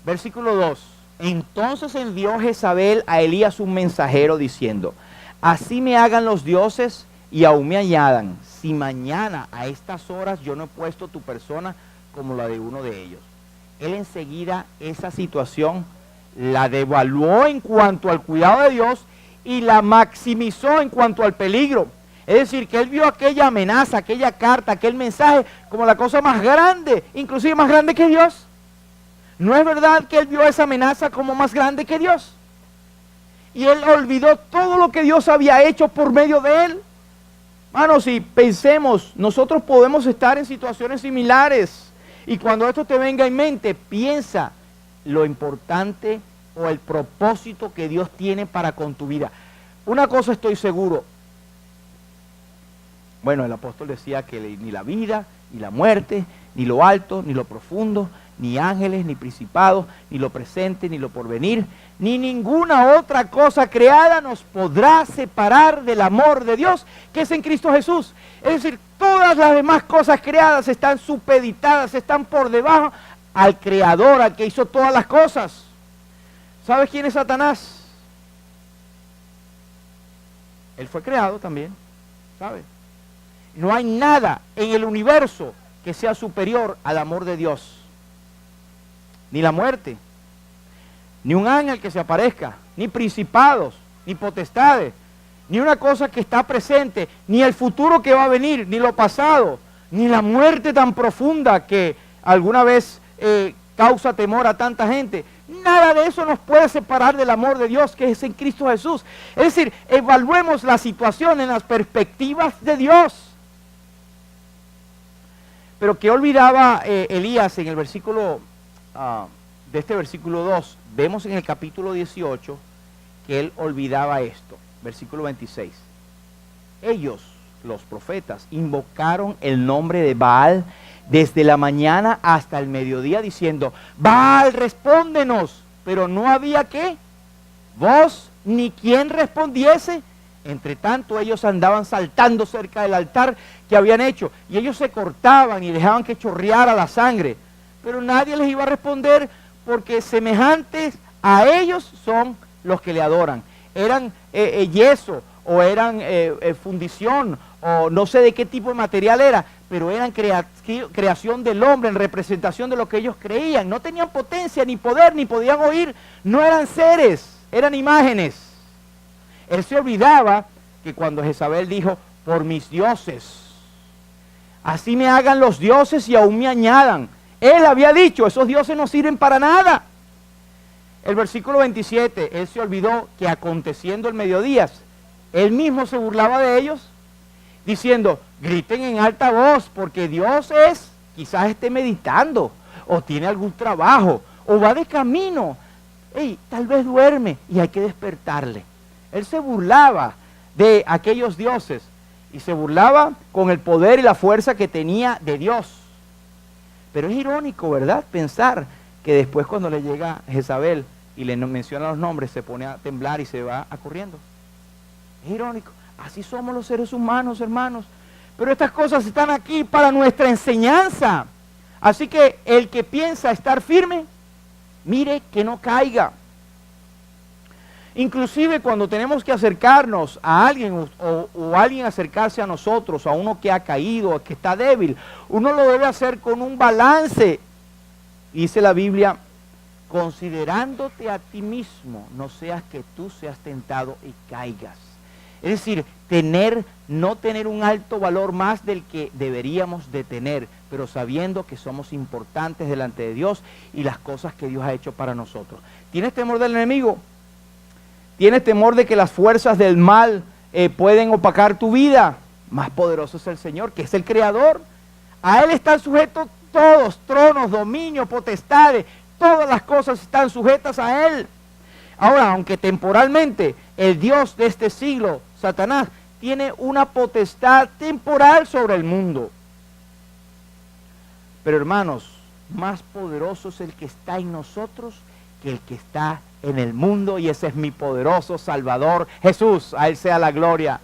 Versículo 2. Entonces envió Jezabel a Elías un mensajero diciendo, así me hagan los dioses y aún me añadan, si mañana a estas horas yo no he puesto tu persona como la de uno de ellos. Él enseguida esa situación la devaluó en cuanto al cuidado de Dios y la maximizó en cuanto al peligro. Es decir, que él vio aquella amenaza, aquella carta, aquel mensaje como la cosa más grande, inclusive más grande que Dios. ¿No es verdad que él vio esa amenaza como más grande que Dios? Y él olvidó todo lo que Dios había hecho por medio de él. Hermanos, si pensemos, nosotros podemos estar en situaciones similares. Y cuando esto te venga en mente, piensa lo importante o el propósito que Dios tiene para con tu vida. Una cosa estoy seguro. Bueno, el apóstol decía que ni la vida, ni la muerte, ni lo alto, ni lo profundo, ni ángeles, ni principados, ni lo presente, ni lo porvenir, ni ninguna otra cosa creada nos podrá separar del amor de Dios que es en Cristo Jesús. Es decir, todas las demás cosas creadas están supeditadas, están por debajo al Creador, al que hizo todas las cosas. ¿Sabes quién es Satanás? Él fue creado también, ¿sabes? No hay nada en el universo que sea superior al amor de Dios. Ni la muerte, ni un ángel que se aparezca, ni principados, ni potestades, ni una cosa que está presente, ni el futuro que va a venir, ni lo pasado, ni la muerte tan profunda que alguna vez causa temor a tanta gente. Nada de eso nos puede separar del amor de Dios que es en Cristo Jesús. Es decir, evaluemos la situación en las perspectivas de Dios. Pero ¿qué olvidaba Elías en el versículo de este versículo 2? Vemos en el capítulo 18 que él olvidaba esto. Versículo 26. Ellos, los profetas, invocaron el nombre de Baal desde la mañana hasta el mediodía diciendo: Baal, respóndenos. Pero no había ¿qué? Voz ni quien respondiese. Entre tanto ellos andaban saltando cerca del altar que habían hecho, y ellos se cortaban y dejaban que chorreara la sangre, pero nadie les iba a responder, porque semejantes a ellos son los que le adoran. Eran yeso, o eran fundición, o no sé de qué tipo de material era, pero eran creación del hombre, en representación de lo que ellos creían. No tenían potencia, ni poder, ni podían oír, no eran seres, eran imágenes. Él se olvidaba que cuando Jezabel dijo: por mis dioses, así me hagan los dioses y aún me añadan. Él había dicho: esos dioses no sirven para nada. El versículo 27, él se olvidó que aconteciendo el mediodía, él mismo se burlaba de ellos, diciendo: griten en alta voz, porque Dios quizás esté meditando, o tiene algún trabajo, o va de camino. Tal vez duerme y hay que despertarle. Él se burlaba de aquellos dioses y se burlaba con el poder y la fuerza que tenía de Dios. Pero es irónico, ¿verdad?, pensar que después, cuando le llega Jezabel y le menciona los nombres, se pone a temblar y se va corriendo. Es irónico. Así somos los seres humanos, hermanos. Pero estas cosas están aquí para nuestra enseñanza. Así que el que piensa estar firme, mire que no caiga. Inclusive cuando tenemos que acercarnos a alguien o alguien acercarse a nosotros, a uno que ha caído, que está débil, uno lo debe hacer con un balance. Dice la Biblia: considerándote a ti mismo, no seas que tú seas tentado y caigas. Es decir, no tener un alto valor más del que deberíamos de tener, pero sabiendo que somos importantes delante de Dios y las cosas que Dios ha hecho para nosotros. ¿Tienes temor del enemigo? ¿Tienes temor de que las fuerzas del mal pueden opacar tu vida? Más poderoso es el Señor, que es el Creador. A Él están sujetos todos, tronos, dominios, potestades, todas las cosas están sujetas a Él. Ahora, aunque temporalmente el Dios de este siglo, Satanás, tiene una potestad temporal sobre el mundo. Pero hermanos, más poderoso es el que está en nosotros que el que está en el mundo, y ese es mi poderoso Salvador Jesús. A Él sea la gloria.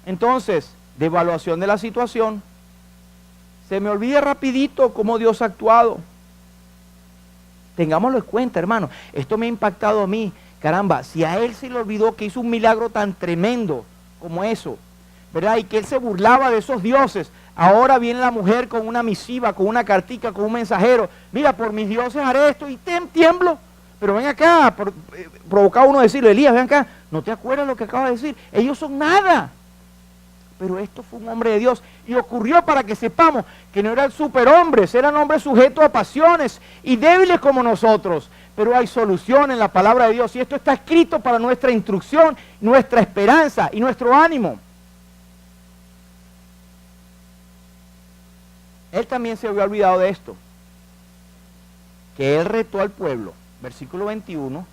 Entonces, de evaluación de la situación, se me olvida rapidito cómo Dios ha actuado. Tengámoslo en cuenta, hermano. Esto me ha impactado a mí. Caramba, si a Él se le olvidó que hizo un milagro tan tremendo como eso, ¿verdad? Y que Él se burlaba de esos dioses. Ahora viene la mujer con una misiva, con una cartica, con un mensajero. Mira, por mis dioses haré esto, y tiemblo. Pero ven acá, provocaba uno a decirle: Elías, ven acá, ¿no te acuerdas lo que acabas de decir? Ellos son nada. pero esto fue un hombre de Dios. Y ocurrió para que sepamos que no eran superhombres, eran hombres sujetos a pasiones y débiles como nosotros. Pero hay solución en la palabra de Dios y esto está escrito para nuestra instrucción, nuestra esperanza y nuestro ánimo. Él también se había olvidado de esto, que él retó al pueblo. Versículo 21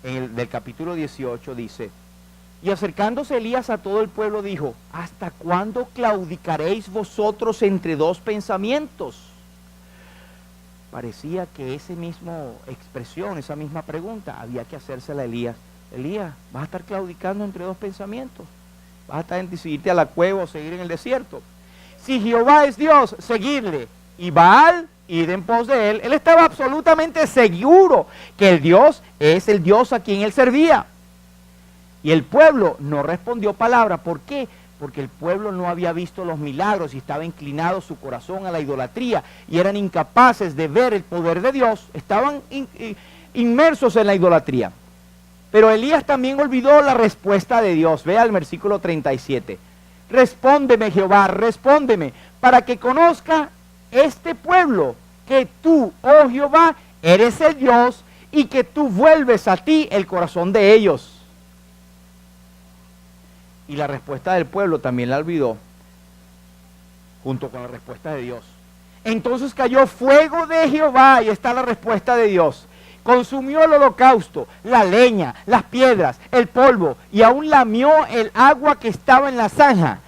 del capítulo 18 dice: y acercándose Elías a todo el pueblo dijo: ¿hasta cuándo claudicaréis vosotros entre dos pensamientos? Parecía que esa misma expresión, esa misma pregunta, había que hacérsela a Elías. Elías, ¿vas a estar claudicando entre dos pensamientos? ¿Vas a estar en decidirte a la cueva o seguir en el desierto? Si Jehová es Dios, seguidle, y Baal, ir en pos de él. Él estaba absolutamente seguro que el Dios es el Dios a quien él servía. Y el pueblo no respondió palabra. ¿Por qué? Porque el pueblo no había visto los milagros y estaba inclinado su corazón a la idolatría y eran incapaces de ver el poder de Dios. Estaban inmersos en la idolatría. Pero Elías también olvidó la respuesta de Dios. Vea el versículo 37. Respóndeme, Jehová, respóndeme, para que conozca este pueblo que tú, oh Jehová, eres el Dios y que tú vuelves a ti el corazón de ellos. Y la respuesta del pueblo también la olvidó, junto con la respuesta de Dios. Entonces cayó fuego de Jehová, y está la respuesta de Dios. Consumió el holocausto, la leña, las piedras, el polvo, y aún lamió el agua que estaba en la zanja.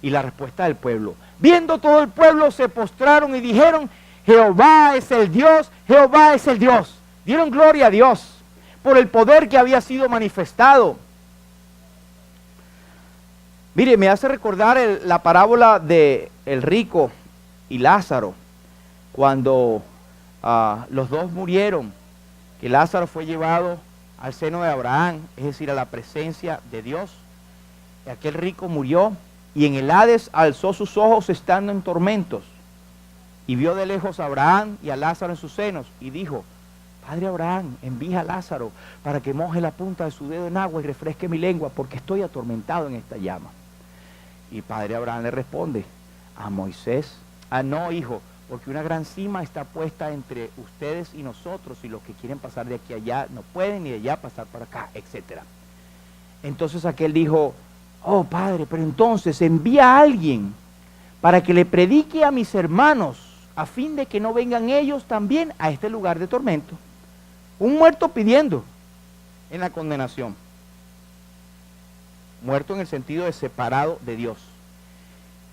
Y la respuesta del pueblo. Viendo todo el pueblo, se postraron y dijeron: Jehová es el Dios, Jehová es el Dios. Dieron gloria a Dios por el poder que había sido manifestado. Mire, me hace recordar la parábola de el rico y Lázaro, cuando los dos murieron, que Lázaro fue llevado al seno de Abraham, es decir, a la presencia de Dios. Y aquel rico murió y en el Hades alzó sus ojos estando en tormentos y vio de lejos a Abraham y a Lázaro en sus senos y dijo: Padre Abraham, envía a Lázaro para que moje la punta de su dedo en agua y refresque mi lengua, porque estoy atormentado en esta llama. Y Padre Abraham le responde a Moisés: no, hijo, porque una gran cima está puesta entre ustedes y nosotros, y los que quieren pasar de aquí a allá no pueden, ni de allá pasar para acá, etc. Entonces aquel dijo: oh Padre, pero entonces envía a alguien para que le predique a mis hermanos, a fin de que no vengan ellos también a este lugar de tormento. Un muerto pidiendo en la condenación. Muerto en el sentido de separado de Dios.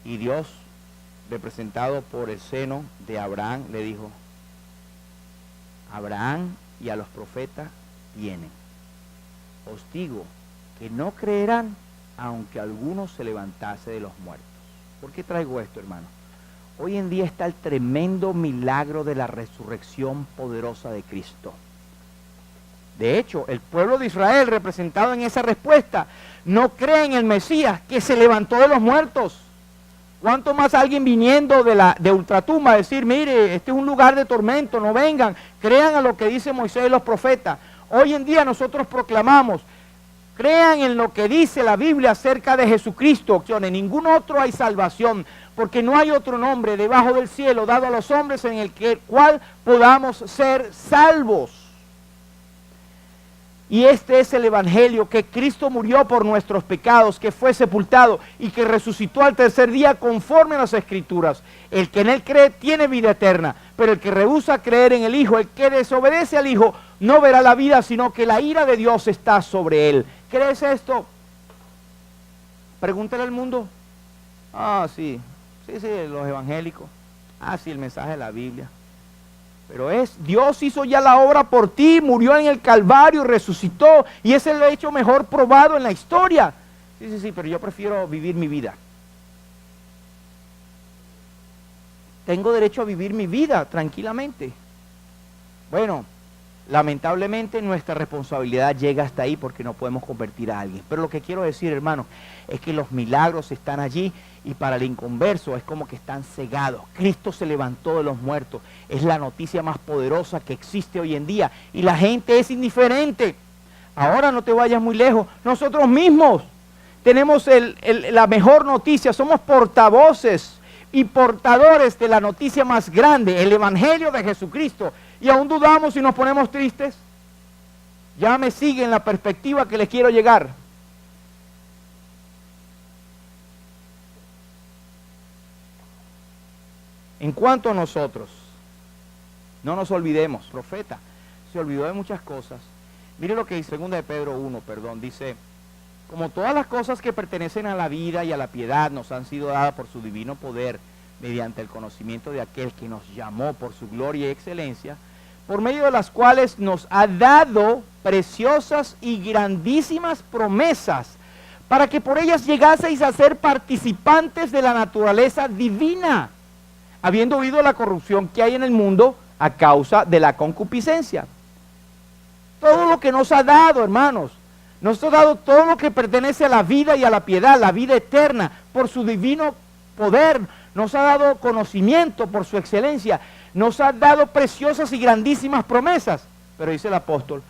Y Dios, representado por el seno de Abraham, le dijo: Abraham y a los profetas tienen. Os digo que no creerán, aunque alguno se levantase de los muertos. ¿Por qué traigo esto, hermano? Hoy en día está el tremendo milagro de la resurrección poderosa de Cristo. De hecho, el pueblo de Israel, representado en esa respuesta, no cree en el Mesías que se levantó de los muertos. ¿Cuánto más alguien viniendo de ultratumba a decir: mire, este es un lugar de tormento, no vengan, crean a lo que dice Moisés y los profetas? Hoy en día nosotros proclamamos: crean en lo que dice la Biblia acerca de Jesucristo. En ningún otro hay salvación, porque no hay otro nombre debajo del cielo dado a los hombres en el cual podamos ser salvos. Y este es el evangelio, que Cristo murió por nuestros pecados, que fue sepultado y que resucitó al tercer día conforme a las Escrituras. El que en él cree tiene vida eterna, pero el que rehúsa creer en el Hijo, el que desobedece al Hijo, no verá la vida, sino que la ira de Dios está sobre él. ¿Crees esto? Pregúntale al mundo. Sí, los evangélicos. Sí, el mensaje de la Biblia. Pero Dios hizo ya la obra por ti, murió en el Calvario, resucitó, y ese es el hecho mejor probado en la historia. Sí, pero yo prefiero vivir mi vida. Tengo derecho a vivir mi vida tranquilamente. Bueno, lamentablemente nuestra responsabilidad llega hasta ahí porque no podemos convertir a alguien. Pero lo que quiero decir, hermano, es que los milagros están allí y para el inconverso es como que están cegados. Cristo se levantó de los muertos. Es la noticia más poderosa que existe hoy en día y la gente es indiferente. Ahora no te vayas muy lejos. Nosotros mismos tenemos la mejor noticia, somos portavoces y portadores de la noticia más grande, el Evangelio de Jesucristo. Y aún dudamos y nos ponemos tristes. Ya me siguen la perspectiva que les quiero llegar. En cuanto a nosotros, no nos olvidemos, profeta se olvidó de muchas cosas. Mire lo que dice 2 de Pedro 1, dice, como todas las cosas que pertenecen a la vida y a la piedad nos han sido dadas por su divino poder, mediante el conocimiento de aquel que nos llamó por su gloria y excelencia, por medio de las cuales nos ha dado preciosas y grandísimas promesas, para que por ellas llegaseis a ser participantes de la naturaleza divina, habiendo oído la corrupción que hay en el mundo a causa de la concupiscencia. Todo lo que nos ha dado, hermanos, nos ha dado todo lo que pertenece a la vida y a la piedad, la vida eterna, por su divino poder, nos ha dado conocimiento por su excelencia, nos ha dado preciosas y grandísimas promesas. Pero dice el apóstol,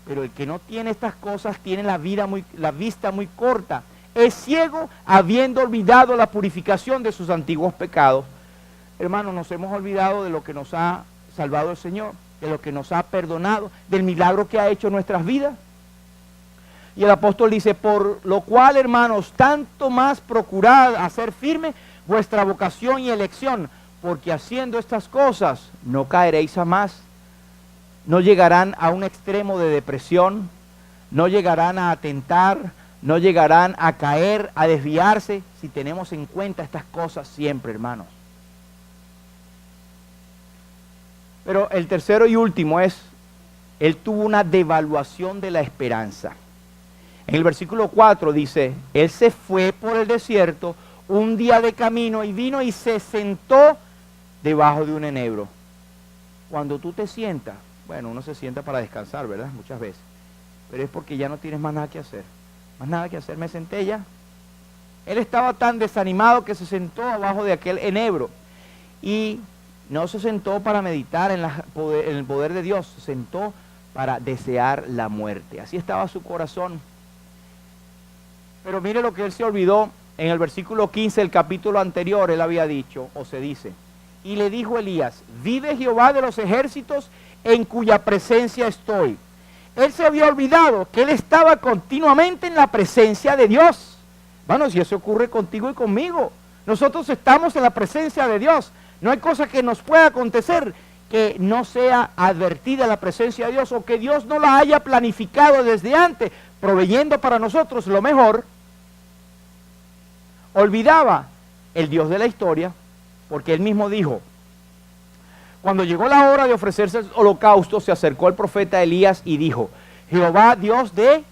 pero el que no tiene estas cosas tiene la vista muy corta, es ciego habiendo olvidado la purificación de sus antiguos pecados. Hermanos, nos hemos olvidado de lo que nos ha salvado el Señor, de lo que nos ha perdonado, del milagro que ha hecho en nuestras vidas. Y el apóstol dice, por lo cual, hermanos, tanto más procurad hacer firme vuestra vocación y elección, porque haciendo estas cosas no caeréis jamás. No llegarán a un extremo de depresión, no llegarán a atentar, no llegarán a caer, a desviarse, si tenemos en cuenta estas cosas siempre, hermanos. Pero el tercero y último es, él tuvo una devaluación de la esperanza. En el versículo 4 dice, él se fue por el desierto un día de camino y vino y se sentó debajo de un enebro. Cuando tú te sientas, bueno, uno se sienta para descansar, ¿verdad? Muchas veces. Pero es porque ya no tienes más nada que hacer. Más nada que hacer, me senté ya. Él estaba tan desanimado que se sentó abajo de aquel enebro. Y no se sentó para meditar en el poder de Dios, se sentó para desear la muerte. Así estaba su corazón. Pero mire lo que él se olvidó. En el versículo 15 del capítulo anterior, él había dicho, o se dice, y le dijo Elías, vive Jehová de los ejércitos en cuya presencia estoy. Él se había olvidado que él estaba continuamente en la presencia de Dios. Bueno, si eso ocurre contigo y conmigo, nosotros estamos en la presencia de Dios. No hay cosa que nos pueda acontecer que no sea advertida la presencia de Dios o que Dios no la haya planificado desde antes, proveyendo para nosotros lo mejor. Olvidaba el Dios de la historia, porque él mismo dijo, cuando llegó la hora de ofrecerse el holocausto, se acercó el profeta Elías y dijo, Jehová Dios de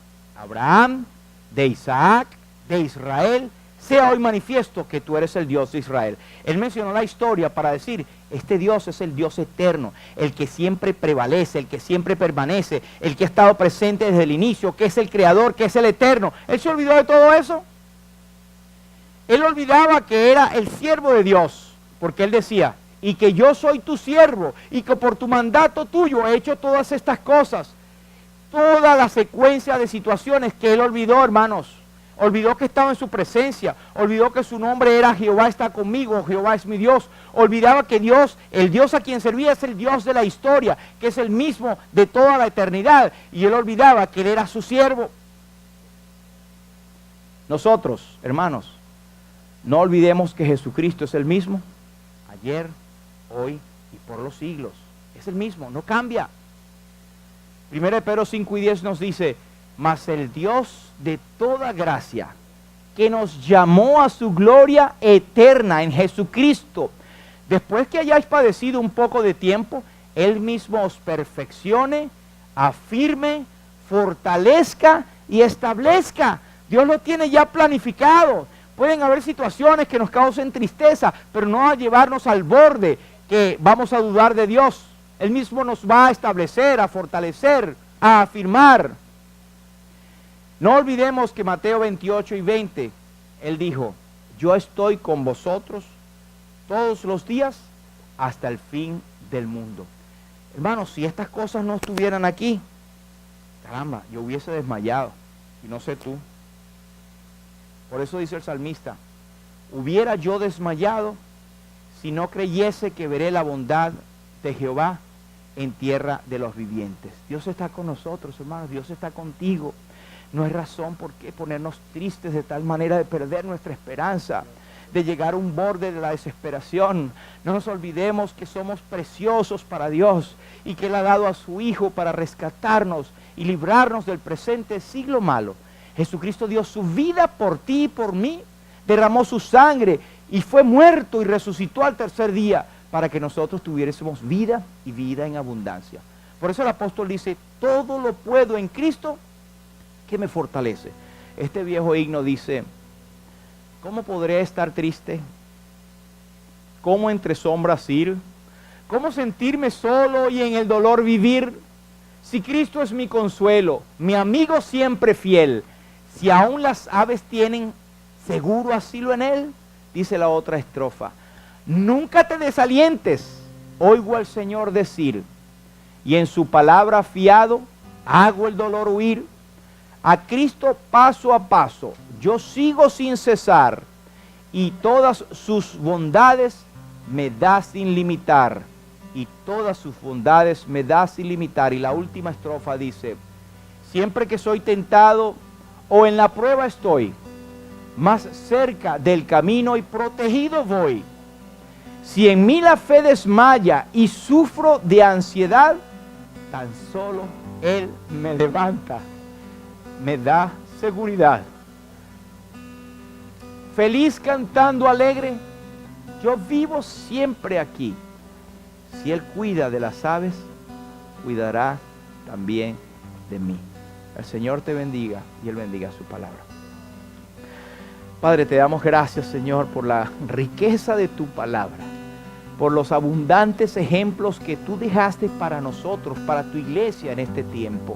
Abraham, de Isaac, de Israel, sea hoy manifiesto que tú eres el Dios de Israel. Él mencionó la historia para decir, este Dios es el Dios eterno, el que siempre prevalece, el que siempre permanece, el que ha estado presente desde el inicio, que es el creador, que es el eterno. Él se olvidó de todo eso. Él olvidaba que era el siervo de Dios, porque él decía, y que yo soy tu siervo, y que por tu mandato tuyo he hecho todas estas cosas. Toda la secuencia de situaciones que él olvidó, hermanos. Olvidó que estaba en su presencia, olvidó que su nombre era Jehová está conmigo, Jehová es mi Dios. Olvidaba que Dios, el Dios a quien servía es el Dios de la historia, que es el mismo de toda la eternidad. Y él olvidaba que él era su siervo. Nosotros, hermanos, no olvidemos que Jesucristo es el mismo, ayer, hoy y por los siglos. Es el mismo, no cambia. 1 Pedro 5:10 nos dice, mas el Dios de toda gracia, que nos llamó a su gloria eterna en Jesucristo, después que hayáis padecido un poco de tiempo, Él mismo os perfeccione, afirme, fortalezca y establezca. Dios lo tiene ya planificado. Pueden haber situaciones que nos causen tristeza, pero no a llevarnos al borde que vamos a dudar de Dios. Él mismo nos va a establecer, a fortalecer, a afirmar. No olvidemos que Mateo 28:20, Él dijo, yo estoy con vosotros todos los días hasta el fin del mundo. Hermanos, si estas cosas no estuvieran aquí, caramba, yo hubiese desmayado, y no sé tú. Por eso dice el salmista, hubiera yo desmayado si no creyese que veré la bondad de Jehová en tierra de los vivientes. Dios está con nosotros, hermanos, Dios está contigo. No hay razón por qué ponernos tristes de tal manera de perder nuestra esperanza, de llegar a un borde de la desesperación. No nos olvidemos que somos preciosos para Dios y que Él ha dado a su Hijo para rescatarnos y librarnos del presente siglo malo. Jesucristo dio su vida por ti y por mí, derramó su sangre y fue muerto y resucitó al tercer día para que nosotros tuviésemos vida y vida en abundancia. Por eso el apóstol dice, todo lo puedo en Cristo que me fortalece. Este viejo himno dice, ¿cómo podré estar triste? ¿Cómo entre sombras ir? ¿Cómo sentirme solo y en el dolor vivir? Si Cristo es mi consuelo, mi amigo siempre fiel, si aún las aves tienen seguro asilo en Él, dice la otra estrofa, nunca te desalientes, oigo al Señor decir, y en su palabra fiado, hago el dolor huir. A Cristo paso a paso, yo sigo sin cesar, y todas sus bondades me da sin limitar, y todas sus bondades me da sin limitar. Y la última estrofa dice, siempre que soy tentado o en la prueba estoy, más cerca del camino y protegido voy. Si en mí la fe desmaya y sufro de ansiedad, tan solo Él me levanta, me da seguridad. Feliz cantando alegre, yo vivo siempre aquí. Si Él cuida de las aves, cuidará también de mí. El Señor te bendiga y Él bendiga su palabra. Padre, te damos gracias, Señor, por la riqueza de tu palabra, por los abundantes ejemplos que tú dejaste para nosotros, para tu iglesia en este tiempo,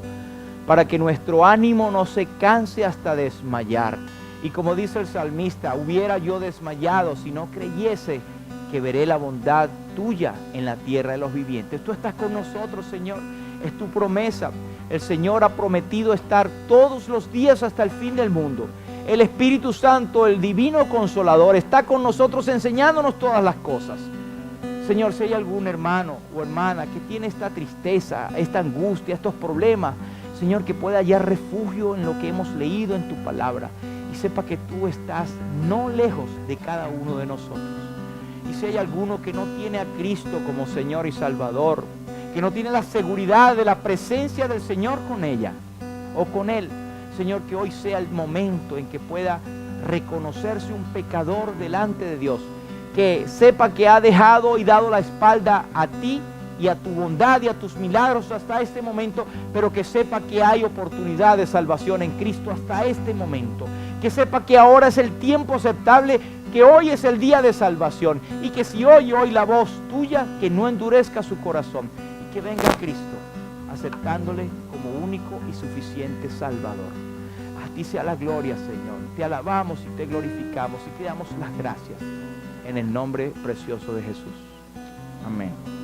para que nuestro ánimo no se canse hasta desmayar. Y como dice el salmista, hubiera yo desmayado si no creyese que veré la bondad tuya en la tierra de los vivientes. Tú estás con nosotros, Señor, es tu promesa. El Señor ha prometido estar todos los días hasta el fin del mundo. El Espíritu Santo, el Divino Consolador, está con nosotros enseñándonos todas las cosas. Señor, si hay algún hermano o hermana que tiene esta tristeza, esta angustia, estos problemas, Señor, que pueda hallar refugio en lo que hemos leído en tu palabra y sepa que tú estás no lejos de cada uno de nosotros. Y si hay alguno que no tiene a Cristo como Señor y Salvador, que no tiene la seguridad de la presencia del Señor con ella o con Él, Señor, que hoy sea el momento en que pueda reconocerse un pecador delante de Dios, que sepa que ha dejado y dado la espalda a ti y a tu bondad y a tus milagros hasta este momento, pero que sepa que hay oportunidad de salvación en Cristo hasta este momento, que sepa que ahora es el tiempo aceptable, que hoy es el día de salvación, y que si oye hoy la voz tuya, que no endurezca su corazón, y que venga Cristo aceptándole como único y suficiente Salvador. A ti sea la gloria, Señor. Te alabamos y te glorificamos y te damos las gracias en el nombre precioso de Jesús. Amén.